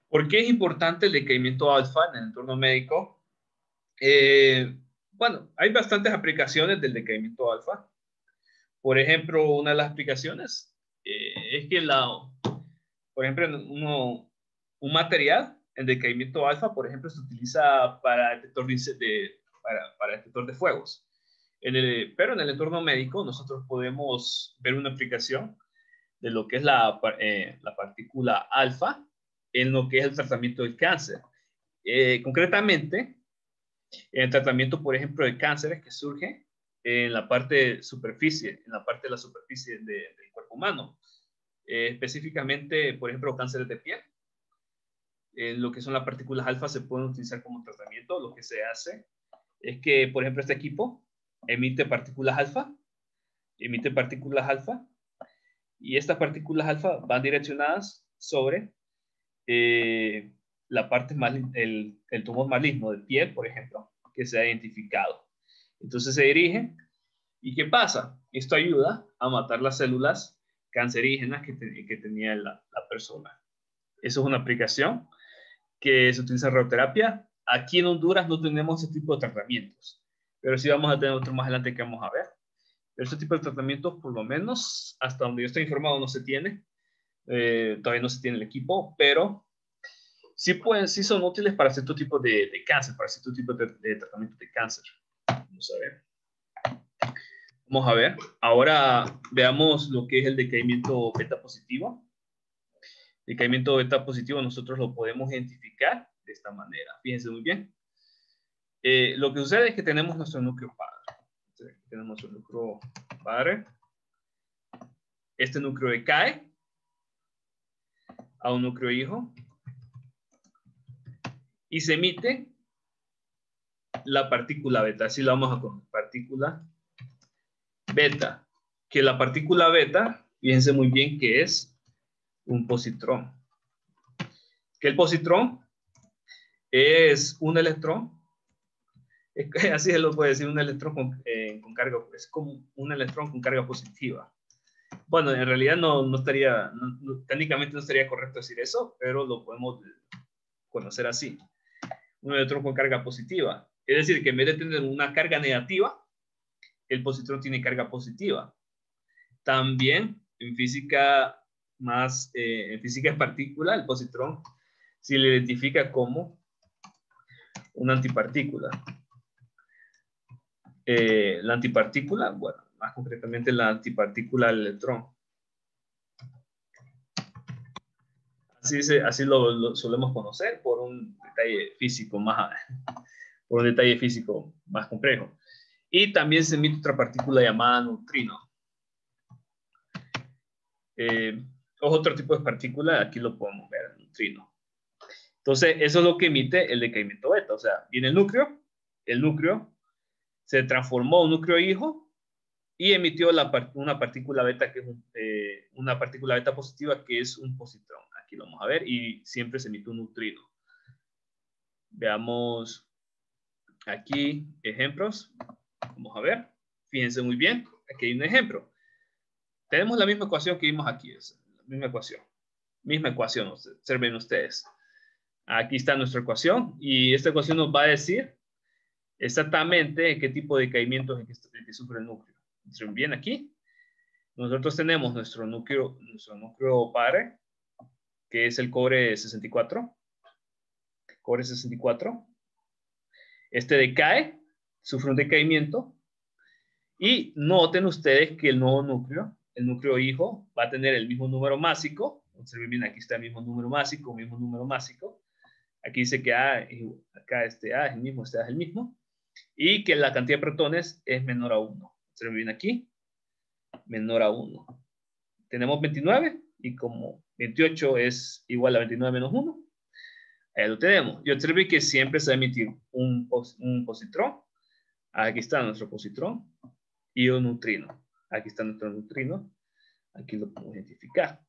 ¿Por qué es importante el decaimiento alfa en el entorno médico? Bueno, hay bastantes aplicaciones del decaimiento alfa. Por ejemplo, una de las aplicaciones es que por ejemplo, un material en decaimiento alfa, por ejemplo, se utiliza para detector para detector de fuegos. Pero en el entorno médico nosotros podemos ver una aplicación de lo que es la partícula alfa en lo que es el tratamiento del cáncer. Concretamente, en el tratamiento, por ejemplo, de cánceres que surge en la parte de la superficie del cuerpo humano. Específicamente, por ejemplo, cánceres de piel. lo que son las partículas alfa se pueden utilizar como tratamiento. Lo que se hace es que, por ejemplo, este equipo emite partículas alfa, y estas partículas alfa van direccionadas sobre la parte el tumor maligno de piel, por ejemplo, que se ha identificado. Entonces se dirige, ¿y qué pasa? Esto ayuda a matar las células cancerígenas que tenía la persona. Eso es una aplicación que se utiliza en radioterapia. Aquí en Honduras no tenemos ese tipo de tratamientos, pero sí vamos a tener otro más adelante que vamos a ver. Pero este tipo de tratamientos, por lo menos, hasta donde yo estoy informado, no se tiene. Todavía no se tiene el equipo, pero sí son útiles para cierto tipo de cáncer, para cierto tipo de tratamiento de cáncer. Vamos a ver. Vamos a ver. Ahora veamos lo que es el decaimiento beta positivo. El decaimiento beta positivo nosotros lo podemos identificar de esta manera. Fíjense muy bien. Lo que sucede es que tenemos nuestro núcleo padre. Tenemos nuestro núcleo padre. Este núcleo decae a un núcleo hijo y se emite la partícula beta. Así la vamos a poner, partícula beta. Que la partícula beta, fíjense muy bien que es un positrón. Que el positrón es un electrón, así se lo puede decir, un electrón con carga, es como un electrón con carga positiva. Bueno, en realidad no estaría, técnicamente no estaría correcto decir eso, pero lo podemos conocer así. Un electrón con carga positiva. Es decir, que en vez de tener una carga negativa, el positrón tiene carga positiva. También en física en física de partícula, el positrón se le identifica como una antipartícula. La antipartícula, bueno, más concretamente la antipartícula del electrón. Así lo solemos conocer por un detalle físico más complejo. Y también se emite otra partícula llamada neutrino. Otro tipo de partícula, aquí lo podemos ver, el neutrino. Entonces, eso es lo que emite el decaimiento beta. O sea, viene el núcleo se transformó en un núcleo hijo y emitió una partícula beta, que es una partícula beta positiva, que es un positrón. Aquí lo vamos a ver, y siempre se emite un neutrino. Veamos aquí ejemplos. Vamos a ver. Fíjense muy bien. Aquí hay un ejemplo. Tenemos la misma ecuación que vimos aquí. La misma ecuación. Observen ustedes. Aquí está nuestra ecuación. Y esta ecuación nos va a decir exactamente qué tipo de decaimiento es el que sufre el núcleo. Observen bien aquí. Nosotros tenemos nuestro núcleo padre, que es el cobre 64. Cobre 64. Este decae, sufre un decaimiento. Y noten ustedes que el nuevo núcleo, el núcleo hijo, va a tener el mismo número másico. Observen bien, aquí está el mismo número másico, Aquí dice que acá este A es el mismo, este A es el mismo. Y que la cantidad de protones es menor a 1. Observen bien aquí, menor a 1. Tenemos 29 y como 28 es igual a 29 menos 1, ahí lo tenemos. Y observen que siempre se va a emitir un positrón. Aquí está nuestro positrón. Y un neutrino. Aquí está nuestro neutrino. Aquí lo podemos identificar.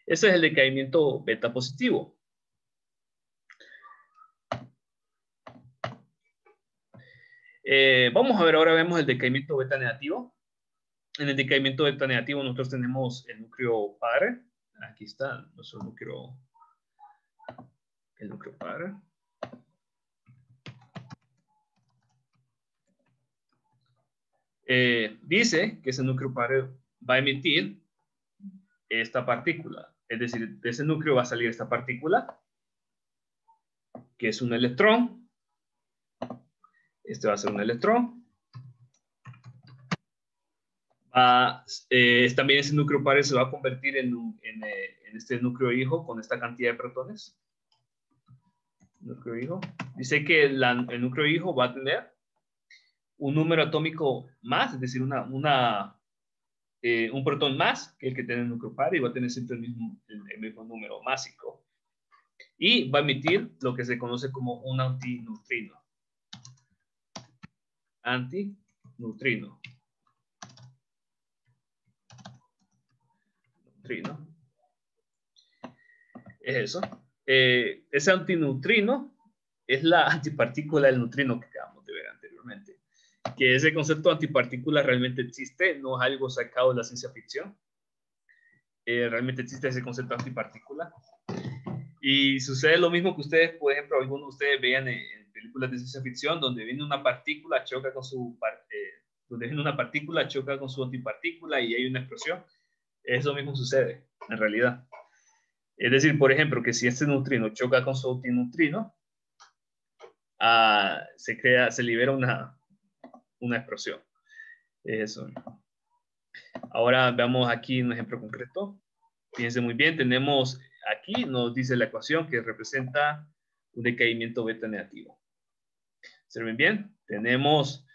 Ese es el decaimiento beta positivo. Vamos a ver, ahora vemos el decaimiento beta negativo. En el decaimiento beta negativo nosotros tenemos el núcleo padre. Aquí está nuestro núcleo, el núcleo padre. Dice que ese núcleo padre va a emitir esta partícula. Es decir, de ese núcleo va a salir esta partícula, que es un electrón. Este va a ser un electrón. También ese núcleo padre se va a convertir en este núcleo hijo con esta cantidad de protones. Núcleo hijo. Dice que el núcleo hijo va a tener un número atómico más, es decir, un protón más que el que tiene el núcleo padre, y va a tener siempre el mismo número másico. y va a emitir lo que se conoce como un antinutrino. Antinutrino. Nutrino. Es eso. Ese antinutrino es la antipartícula del neutrino que acabamos de ver anteriormente. Que ese concepto de antipartícula realmente existe, no es algo sacado de la ciencia ficción. Realmente existe ese concepto de antipartícula. Y sucede lo mismo que ustedes, por ejemplo, algunos de ustedes vean en películas de ciencia ficción donde viene una partícula, choca con su antipartícula y hay una explosión. Eso mismo sucede en realidad. Es decir, por ejemplo, que si este neutrino choca con su antineutrino, se libera una explosión. Eso. Ahora veamos aquí un ejemplo concreto. Fíjense muy bien, tenemos aquí, nos dice la ecuación que representa un decaimiento beta negativo. ¿Observen bien? Tenemos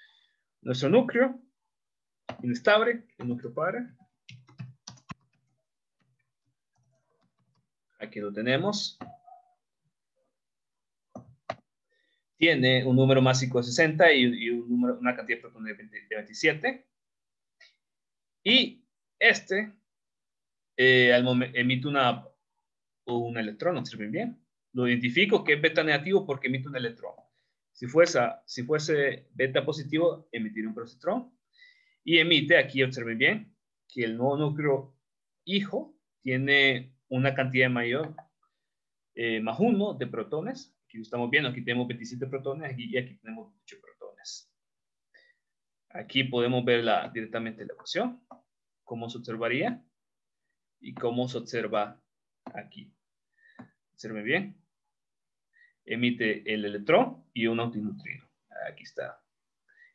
nuestro núcleo inestable, el núcleo padre. Aquí lo tenemos. Tiene un número másico de 60 y una cantidad de protones de 27. Y este emite un electrón, ¿observen bien? Lo identifico que es beta negativo porque emite un electrón. Si fuese beta positivo, emitirá un positrón. Y emite, aquí observen bien, que el nuevo núcleo hijo tiene una cantidad mayor, más 1 de protones. Aquí lo estamos viendo, aquí tenemos 27 protones y aquí tenemos 8 protones. Aquí podemos ver directamente la ecuación, cómo se observaría y cómo se observa aquí. Observen bien. Emite el electrón y un antineutrino. Aquí está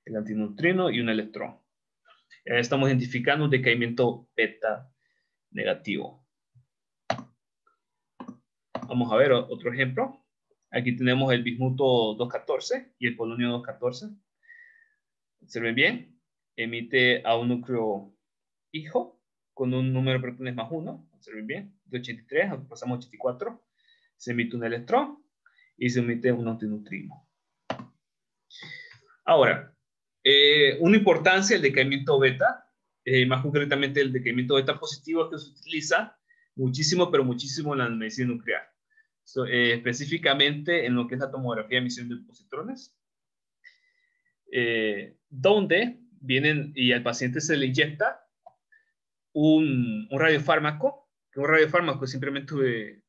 el antineutrino y un electrón. Estamos identificando un decaimiento beta negativo. Vamos a ver otro ejemplo. Aquí tenemos el bismuto 214 y el polonio 214. Observen bien. Emite a un núcleo hijo con un número de protones más 1. Observen bien. De 83, pasamos a 84. Se emite un electrón y se emite un antineutrino. Ahora, una importancia del decaimiento beta, más concretamente el decaimiento beta positivo, que se utiliza muchísimo, pero muchísimo en la medicina nuclear. Específicamente en lo que es la tomografía de emisión de positrones, donde vienen y al paciente se le inyecta un radiofármaco, que un radiofármaco es simplemente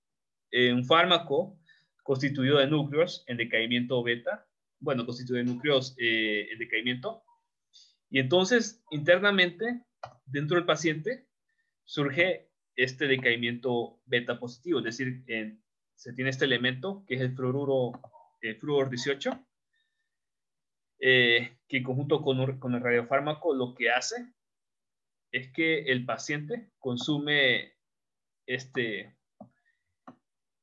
un fármaco constituido de núcleos en decaimiento beta, bueno, constituido de núcleos en decaimiento, y entonces internamente dentro del paciente surge este decaimiento beta positivo, es decir, se tiene este elemento que es el fluoruro 18, que en conjunto con el radiofármaco lo que hace es que el paciente consume este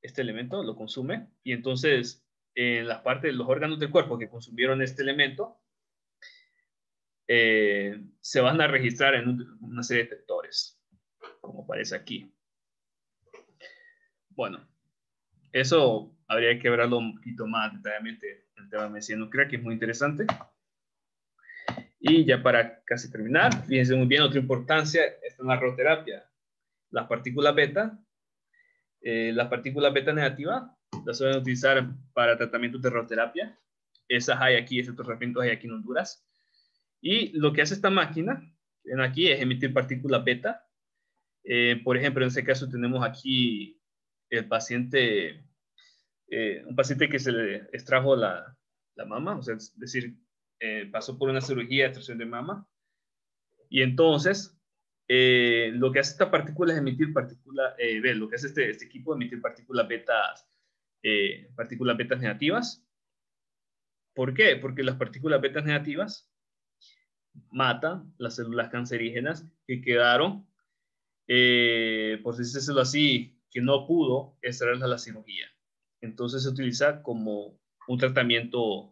elemento, lo consume, y entonces en las partes de los órganos del cuerpo que consumieron este elemento se van a registrar en una serie de detectores, como aparece aquí. Bueno, eso habría que verlo un poquito más detalladamente en el tema de medicina nuclear, que es muy interesante. Y ya para casi terminar, fíjense muy bien, otra importancia está en la radioterapia. Las partículas beta negativas las suelen utilizar para tratamientos de radioterapia. Esas hay aquí, esos tratamientos hay aquí en Honduras. Y lo que hace esta máquina, aquí, es emitir partículas beta. Por ejemplo, en este caso tenemos aquí el paciente, un paciente que se le extrajo la mama, o sea, es decir, pasó por una cirugía de extracción de mama. Y entonces, lo que hace esta partícula es emitir partículas, lo que hace este equipo es emitir partículas betas negativas. ¿Por qué? Porque las partículas betas negativas matan las células cancerígenas que quedaron, por decirlo así, que no pudo extraerlas a la cirugía. Entonces se utiliza como un tratamiento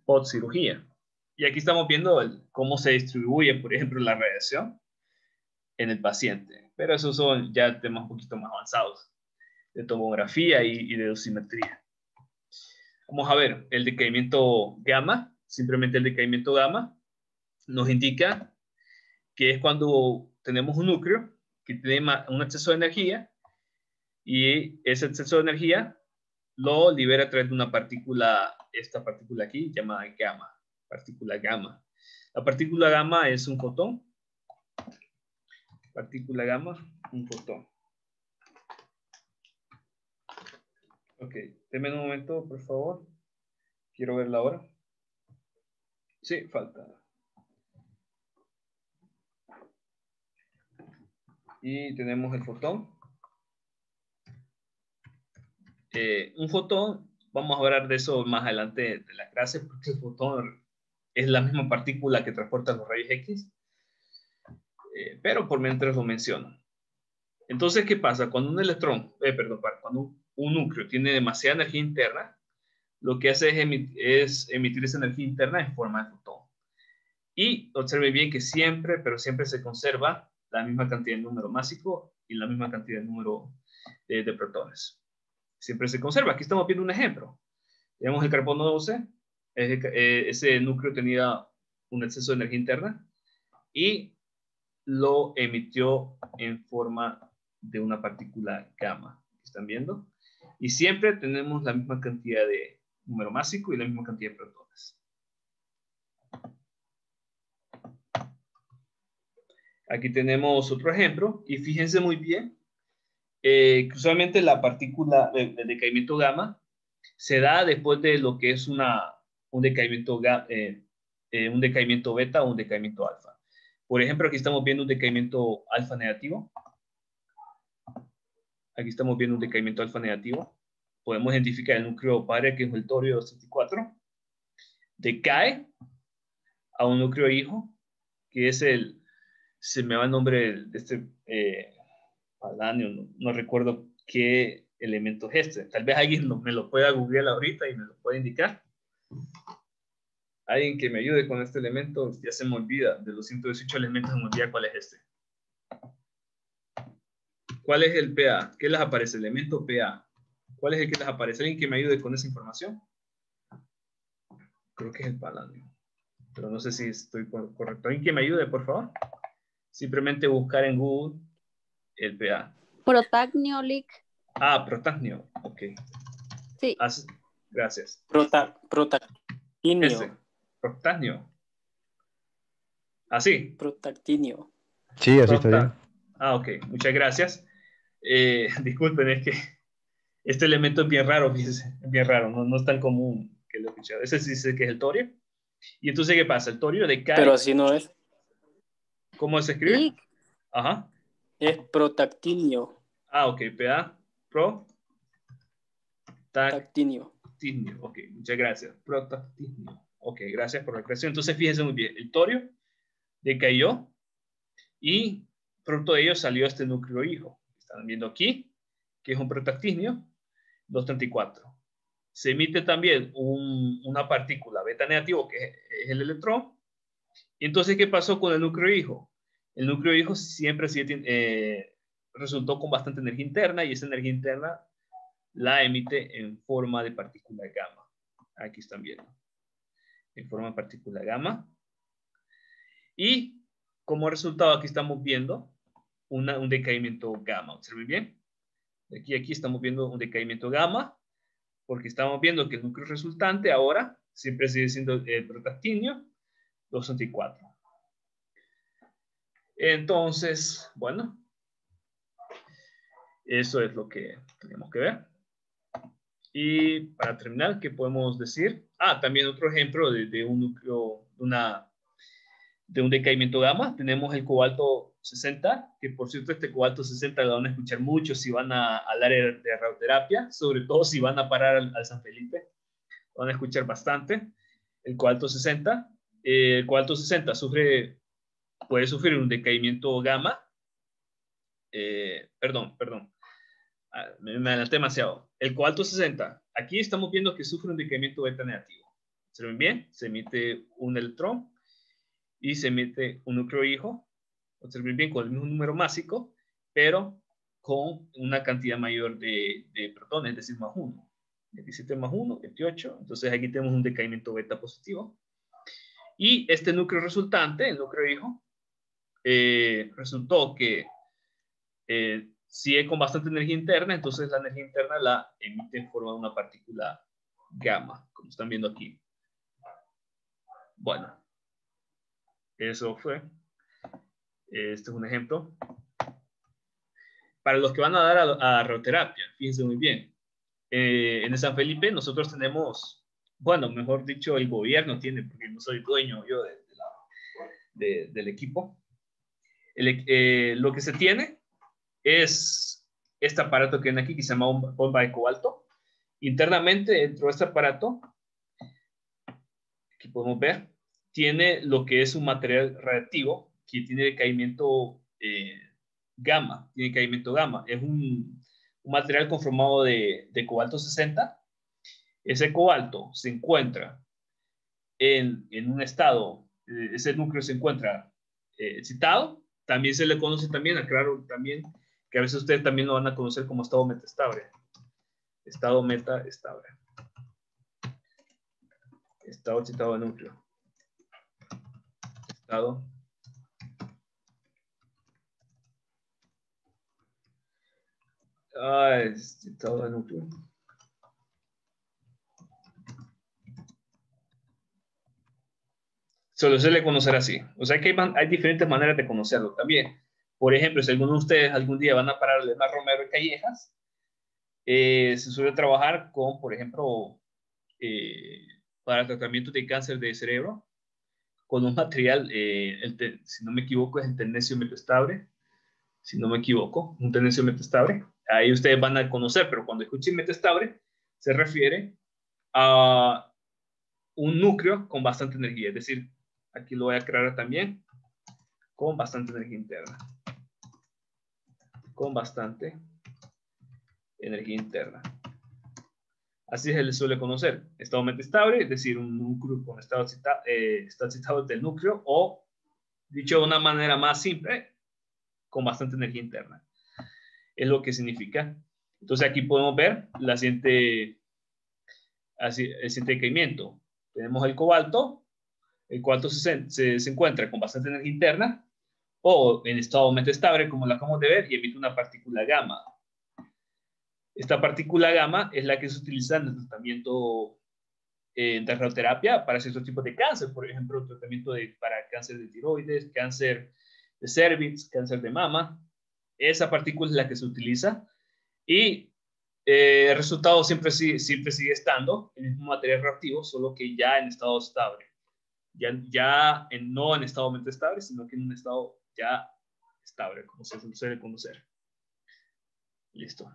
post cirugía. Y aquí estamos viendo cómo se distribuye, por ejemplo, la radiación en el paciente. Pero esos son ya temas un poquito más avanzados. de tomografía y de dosimetría. Vamos a ver, el decaimiento gamma, simplemente el decaimiento gamma, nos indica que es cuando tenemos un núcleo que tiene un exceso de energía y ese exceso de energía lo libera a través de una partícula, esta partícula aquí llamada gamma, partícula gamma. La partícula gamma es un fotón. Partícula gamma, un fotón. Ok, denme un momento, por favor. Quiero ver la hora. Sí, falta. Y tenemos el fotón. Un fotón, vamos a hablar de eso más adelante de la clase, porque el fotón es la misma partícula que transporta los rayos X, pero por mientras lo menciono. Entonces, ¿qué pasa? Cuando un electrón, cuando un núcleo tiene demasiada energía interna, lo que hace es emitir esa energía interna en forma de fotón. Y observe bien que siempre, pero siempre se conserva la misma cantidad de número másico y la misma cantidad de número de protones. Siempre se conserva. Aquí estamos viendo un ejemplo. Tenemos el carbono 12. Ese núcleo tenía un exceso de energía interna y lo emitió en forma de una partícula gamma. ¿Están viendo? Y siempre tenemos la misma cantidad de número másico y la misma cantidad de protones. Aquí tenemos otro ejemplo y fíjense muy bien que usualmente la partícula de decaimiento gamma se da después de lo que es un decaimiento beta o un decaimiento alfa. Por ejemplo, aquí estamos viendo un decaimiento alfa negativo. Aquí estamos viendo un decaimiento alfa negativo. Podemos identificar el núcleo padre, que es el torio 234. Decae a un núcleo hijo, que es se me va el nombre de este palanio, no recuerdo qué elemento es este. Tal vez alguien me lo pueda googlear ahorita y me lo pueda indicar. Alguien que me ayude con este elemento, ya se me olvida. De los 118 elementos se me olvida cuál es este. ¿Cuál es el PA? ¿Qué les aparece? Elemento PA. ¿Cuál es el que les aparece? ¿Alguien que me ayude con esa información? Creo que es el palanio. Pero no sé si estoy correcto. ¿Alguien que me ayude, por favor? Simplemente buscar en Google el PA. Protacnio, Lick. Ah, protacnio. Ok. Sí. Gracias. Protactinio. Protacnio. ¿Así? Protactinio. Sí, así está bien. Ah, ok. Muchas gracias. Disculpen, es que este elemento es bien raro, fíjense. Es bien raro. No es tan común que lo he escuchado. Ese sí sé que es el torio. Y entonces, ¿qué pasa? El torio decae. Pero así no es. ¿Cómo se escribe? Lick. Ajá. Es protactinio. Ah, ok. PA. Tactinio. Ok, muchas gracias. Protactinio. Ok, gracias por la aclaración. Entonces, fíjense muy bien. El torio decayó y pronto de ello salió este núcleo hijo. Están viendo aquí, que es un protactinio 234. Se emite también una partícula beta negativo, que es el electrón. Y entonces, ¿qué pasó con el núcleo hijo? El núcleo hijo siempre resultó con bastante energía interna y esa energía interna la emite en forma de partícula gamma. Aquí están viendo. En forma de partícula gamma. Y como resultado aquí estamos viendo un decaimiento gamma. Observen bien. Aquí estamos viendo un decaimiento gamma porque estamos viendo que el núcleo resultante ahora siempre sigue siendo el protactinio 264. Entonces, bueno, eso es lo que tenemos que ver. Y para terminar, ¿qué podemos decir? También otro ejemplo de un núcleo, de un decaimiento gamma. Tenemos el cobalto 60, que por cierto este cobalto 60 lo van a escuchar mucho si van al área de radioterapia, sobre todo si van a parar al San Felipe. Lo van a escuchar bastante. El cobalto 60. El cobalto 60 puede sufrir un decaimiento gamma. Perdón. Me adelanté demasiado. El cobalto 60. Aquí estamos viendo que sufre un decaimiento beta negativo. ¿Se ven bien? Se emite un electrón y se emite un núcleo hijo. Observen bien con el mismo número másico, pero con una cantidad mayor de protones, es decir, más 1. 17 más 1, 28. Entonces aquí tenemos un decaimiento beta positivo. Y este núcleo resultante, el núcleo hijo, resultó que sigue con bastante energía interna, entonces la energía interna la emite en forma de una partícula gamma, como están viendo aquí. Bueno, eso fue. Este es un ejemplo. Para los que van a dar a radioterapia, fíjense muy bien. En el San Felipe nosotros tenemos, bueno, mejor dicho, el gobierno tiene, porque no soy dueño yo del equipo. Lo que se tiene es este aparato que ven aquí, que se llama bomba de cobalto. Internamente, dentro de este aparato, aquí podemos ver, tiene lo que es un material radiactivo que tiene decaimiento gamma. Tiene decaimiento gamma. Es un material conformado de cobalto 60. Ese cobalto se encuentra en un estado, ese núcleo se encuentra excitado. También se le conoce también, aclaro también, que a veces ustedes también lo van a conocer como estado metaestable. Estado metaestable. Estado excitado de núcleo. Estado excitado de núcleo. Solo se le conocerá así. O sea que hay diferentes maneras de conocerlo también. Por ejemplo, si alguno de ustedes algún día van a pararle a Romero y Callejas, se suele trabajar con, por ejemplo, para tratamiento de cáncer de cerebro, con un material, si no me equivoco, es el tecnecio metaestable. Si no me equivoco, un tecnecio metaestable. Ahí ustedes van a conocer, pero cuando escuchen metaestable, se refiere a un núcleo con bastante energía. Es decir, aquí lo voy a crear también, con bastante energía interna. Con bastante energía interna. Así se le suele conocer. Estado metaestable, es decir, un núcleo con estado excitado del núcleo, o, dicho de una manera más simple, con bastante energía interna. Es lo que significa. Entonces aquí podemos ver el siguiente decaimiento. Tenemos el cobalto se encuentra con bastante energía interna, o en estado metaestable, como lo acabamos de ver, y emite una partícula gamma. Esta partícula gamma es la que se utiliza en el tratamiento de radioterapia para ciertos tipos de cáncer, por ejemplo, tratamiento para cáncer de tiroides, cáncer de cervix, cáncer de mama. Esa partícula es la que se utiliza, y el resultado siempre sigue estando el mismo material reactivo, solo que ya en estado estable. No en estado metaestable, sino que en un estado ya estable, como se suele conocer. Listo.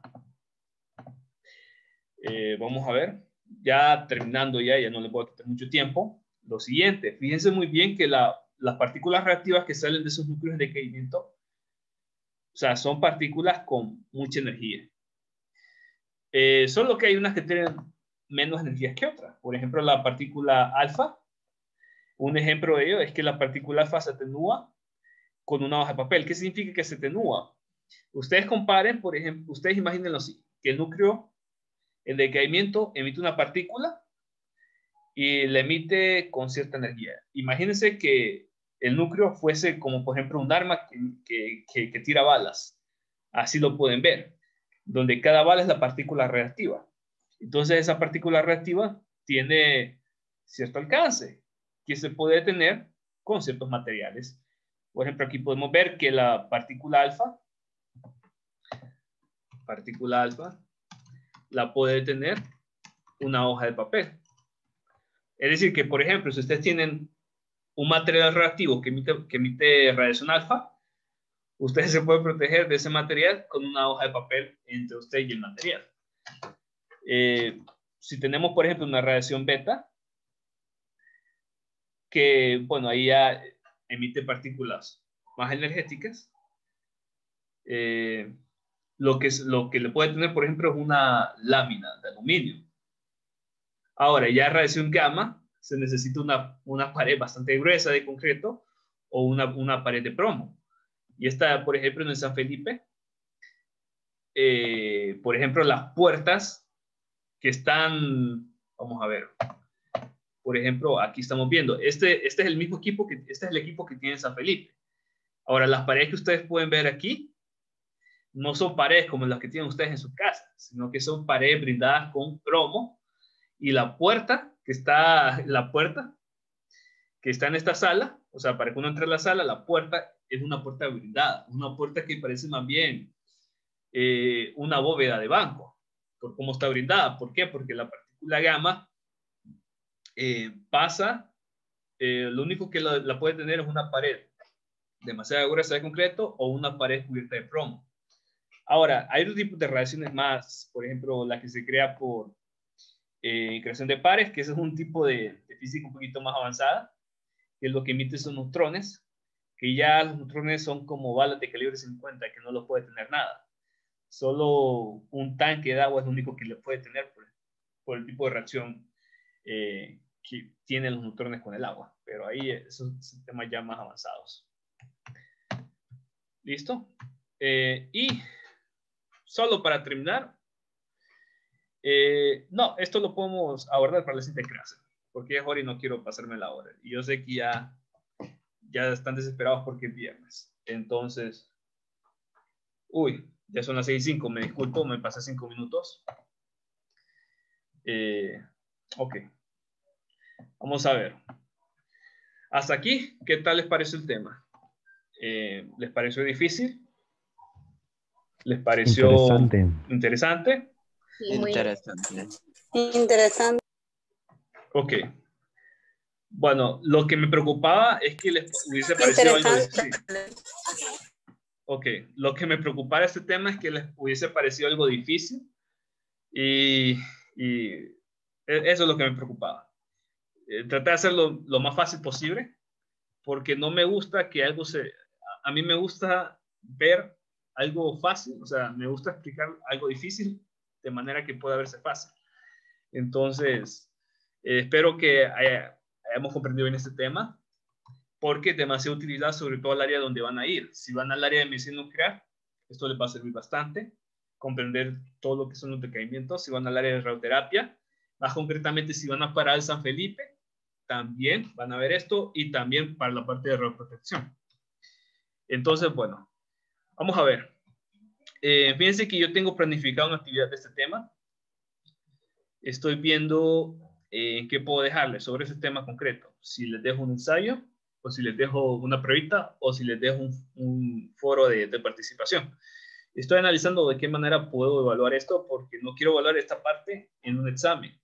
Vamos a ver, ya terminando ya no les voy a quitar mucho tiempo. Lo siguiente, fíjense muy bien que las partículas reactivas que salen de esos núcleos de decaimiento, o sea, son partículas con mucha energía. Solo que hay unas que tienen menos energía que otras. Por ejemplo, la partícula alfa. Un ejemplo de ello es que la partícula alfa se atenúa con una hoja de papel. ¿Qué significa que se atenúa? Ustedes comparen, por ejemplo, ustedes imaginen que el núcleo en decaimiento emite una partícula y la emite con cierta energía. Imagínense que el núcleo fuese como, por ejemplo, un arma que tira balas. Así lo pueden ver, donde cada bala es la partícula reactiva. Entonces, esa partícula reactiva tiene cierto alcance que se puede tener con ciertos materiales. Por ejemplo, aquí podemos ver que la partícula alfa la puede tener una hoja de papel. Es decir, que por ejemplo, si ustedes tienen un material reactivo que emite radiación alfa, ustedes se pueden proteger de ese material con una hoja de papel entre usted y el material. Si tenemos, por ejemplo, una radiación beta, que, bueno, ahí ya emite partículas más energéticas, lo que le puede tener, por ejemplo, es una lámina de aluminio. Ahora, ya radiación gamma, se necesita una pared bastante gruesa de concreto o una pared de plomo. Y esta, por ejemplo, en el San Felipe, por ejemplo, las puertas que están, vamos a ver, por ejemplo, aquí estamos viendo, este es el mismo equipo este es el equipo que tiene San Felipe. Ahora, las paredes que ustedes pueden ver aquí no son paredes como las que tienen ustedes en su casa, sino que son paredes brindadas con cromo, y la puerta que está en esta sala, o sea, para que uno entre a la sala, la puerta es una puerta blindada, una puerta que parece más bien una bóveda de banco, por cómo está brindada. ¿Por qué? Porque la partícula gamma pasa, lo único que la puede tener es una pared demasiado gruesa de concreto o una pared cubierta de plomo. Ahora, hay otros tipos de radiaciones más, por ejemplo, la que se crea por creación de pares, que ese es un tipo de física un poquito más avanzada, que es lo que emite son neutrones, que ya los neutrones son como balas de calibre 50, que no los puede tener nada. Solo un tanque de agua es lo único que le puede tener por el tipo de reacción que tienen los neutrones con el agua. Pero ahí esos son temas ya más avanzados. ¿Listo? Y solo para terminar, no, esto lo podemos abordar para la siguiente clase, porque es hora y no quiero pasarme la hora. Y yo sé que ya están desesperados porque es viernes. Entonces, uy, ya son las 6:05, me disculpo, me pasé 5 minutos. Ok, vamos a ver. Hasta aquí, ¿qué tal les parece el tema? ¿Les pareció difícil? ¿Les pareció interesante? Sí, muy Interesante. Interesante. Ok. Bueno, lo que me preocupaba es que les hubiese parecido algo difícil. Ok, lo que me preocupaba de este tema es que les hubiese parecido algo difícil y eso es lo que me preocupaba. Traté de hacerlo lo más fácil posible porque no me gusta que algo a mí me gusta ver algo fácil, o sea, me gusta explicar algo difícil de manera que pueda verse fácil. Entonces, espero que hayamos comprendido bien este tema, porque es demasiada utilidad, sobre todo al área donde van a ir. Si van al área de medicina nuclear, esto les va a servir bastante, comprender todo lo que son los decaimientos. Si van al área de radioterapia, más concretamente si van a parar al San Felipe, también van a ver esto, y también para la parte de radioprotección. Entonces, bueno, vamos a ver. Fíjense que yo tengo planificado una actividad de este tema. Estoy viendo qué puedo dejarles sobre ese tema concreto. Si les dejo un ensayo, o si les dejo una pruebita, o si les dejo un foro de participación. Estoy analizando de qué manera puedo evaluar esto, porque no quiero evaluar esta parte en un examen.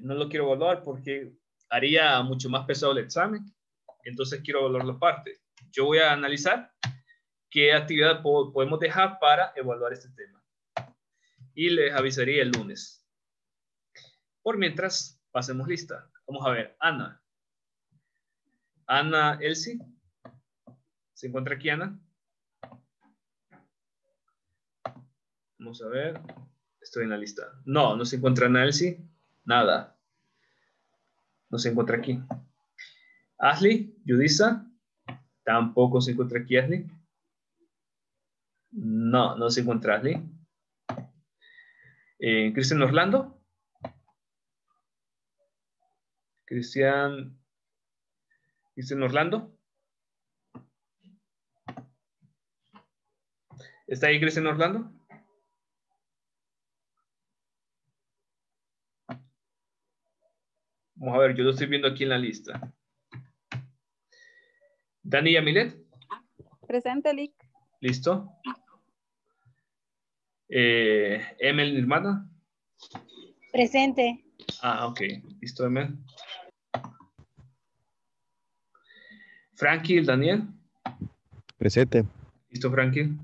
No lo quiero evaluar porque haría mucho más pesado el examen. Entonces quiero evaluar la parte. Yo voy a analizar qué actividad podemos dejar para evaluar este tema. Y les avisaría el lunes. Por mientras, pasemos lista. Vamos a ver, Ana. Ana Elsie. ¿Se encuentra aquí, Ana? Vamos a ver. Estoy en la lista. No, no se encuentra Ana Elsie. Nada. No se encuentra aquí. Ashley, Yudisa. Tampoco se encuentra aquí, Ashley. No, no se encuentra Ashley. Cristian Orlando. Cristian Orlando. ¿Está ahí Cristian Orlando? Vamos a ver, yo lo estoy viendo aquí en la lista. Dani Yamilet. Presente, Lick. ¿Listo? Emel Nirmana. Presente. Ah, ok. ¿Listo, Emel? Frankie, Daniel. Presente. ¿Listo, Frankie?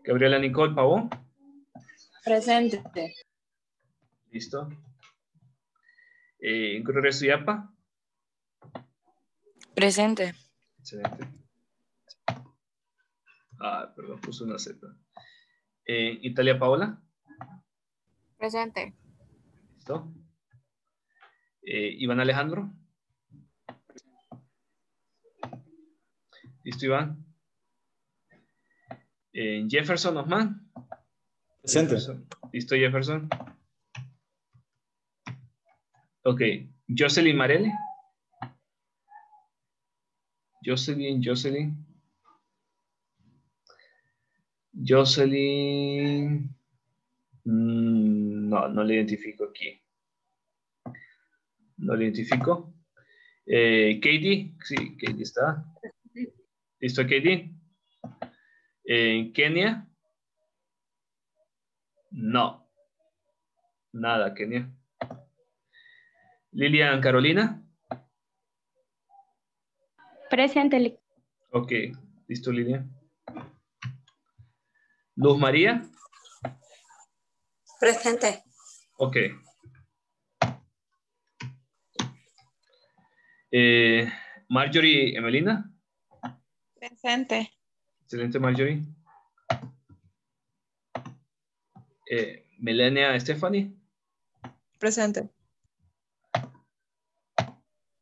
Gabriela Nicole Pavón. Presente. ¿Listo? Cruz Suyapa. Presente. Excelente. Ah, perdón, puse una Z. Italia Paola. Presente. ¿Listo? Iván Alejandro. ¿Listo, Iván? Jefferson Osman. Presente. Jefferson. ¿Listo, Jefferson? Ok. Jocelyn Marelli. Jocelyn. No le identifico aquí. No le identifico. Katie. Sí, Katie está. ¿Listo, Katie? Kenia. No. Nada, Kenia. Lilian Carolina. Presente. Ok. ¿Listo, Lilian? Luz María. Presente. Ok. Marjorie Emelina. Presente. Excelente, Marjorie. Melania Stephanie. Presente.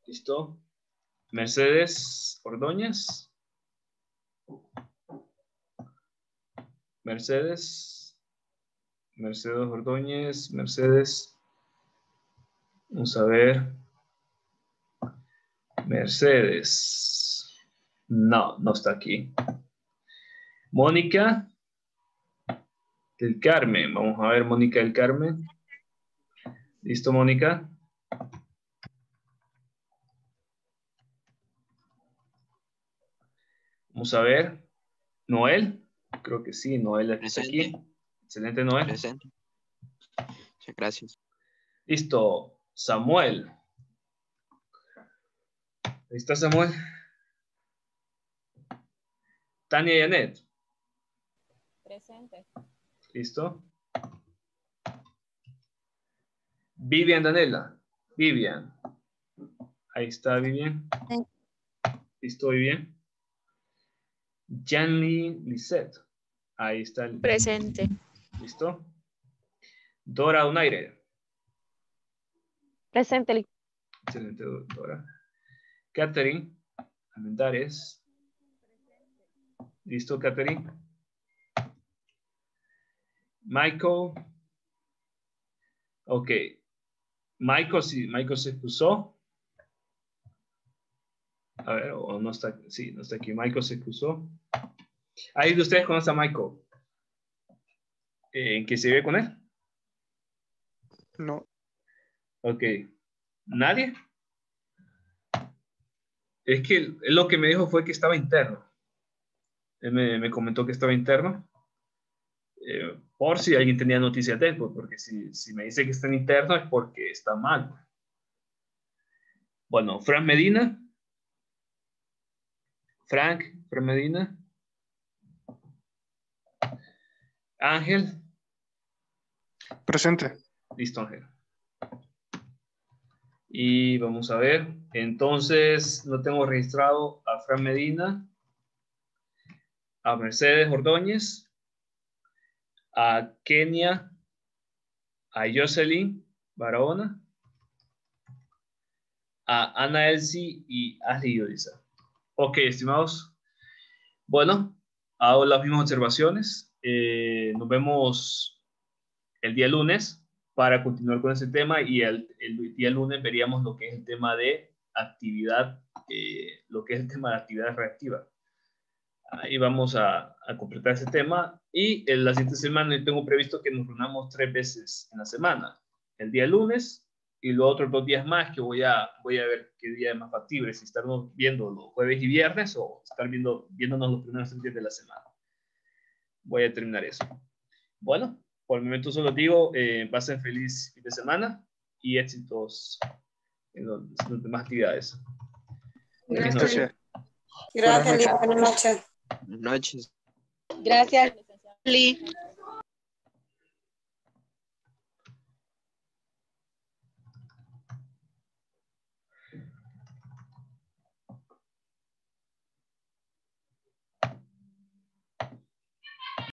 Listo. Mercedes Ordóñez. Mercedes Ordóñez. Vamos a ver. Mercedes. No está aquí. Mónica del Carmen. Vamos a ver, Mónica del Carmen. ¿Listo, Mónica? Vamos a ver. Noel. Creo que sí, Noel está aquí. Excelente, Noel. Presente. Muchas gracias. Listo. Samuel. Ahí está Samuel. Tania Janet. Presente. Listo. Vivian Danela. Vivian. Ahí está Vivian. Listo, Vivian. Janly Lisette. Ahí está. Presente. Listo. Dora Donaire. Presente. Excelente, Dora. Catherine Almendares. Listo, Catherine. Michael. Ok. Michael se excusó. A ver, o no está. Sí, no está aquí. Michael se excusó. ¿Ahí de ustedes conocen a Michael? ¿En qué se ve con él? No. Ok. ¿Nadie? Es que él lo que me dijo fue que estaba interno. Él me comentó que estaba interno. Por si alguien tenía noticias de él, porque si me dice que está en interno es porque está mal. Bueno, Frank Medina. Frank Medina. Ángel. Presente. Listo, Ángel. Y vamos a ver. Entonces, no tengo registrado a Fran Medina, a Mercedes Ordóñez, a Kenia, a Jocelyn Barahona, a Ana Elsie y a Liodisa. Ok, estimados. Bueno, hago las mismas observaciones. Nos vemos el día lunes para continuar con ese tema y el día lunes veríamos lo que es el tema de actividad, lo que es el tema de actividad reactiva. Ahí vamos a completar ese tema y en la siguiente semana tengo previsto que nos reunamos 3 veces en la semana. El día lunes y los otros 2 días más que voy a ver qué día es más factible, si estarnos viendo los jueves y viernes o estar viéndonos los primeros 3 días de la semana. Voy a terminar eso. Bueno, por el momento solo digo, pasen feliz fin de semana y éxitos en las demás actividades. Buenas noches. Gracias, Liz. Buenas noches. Buenas noches. Gracias, Lee.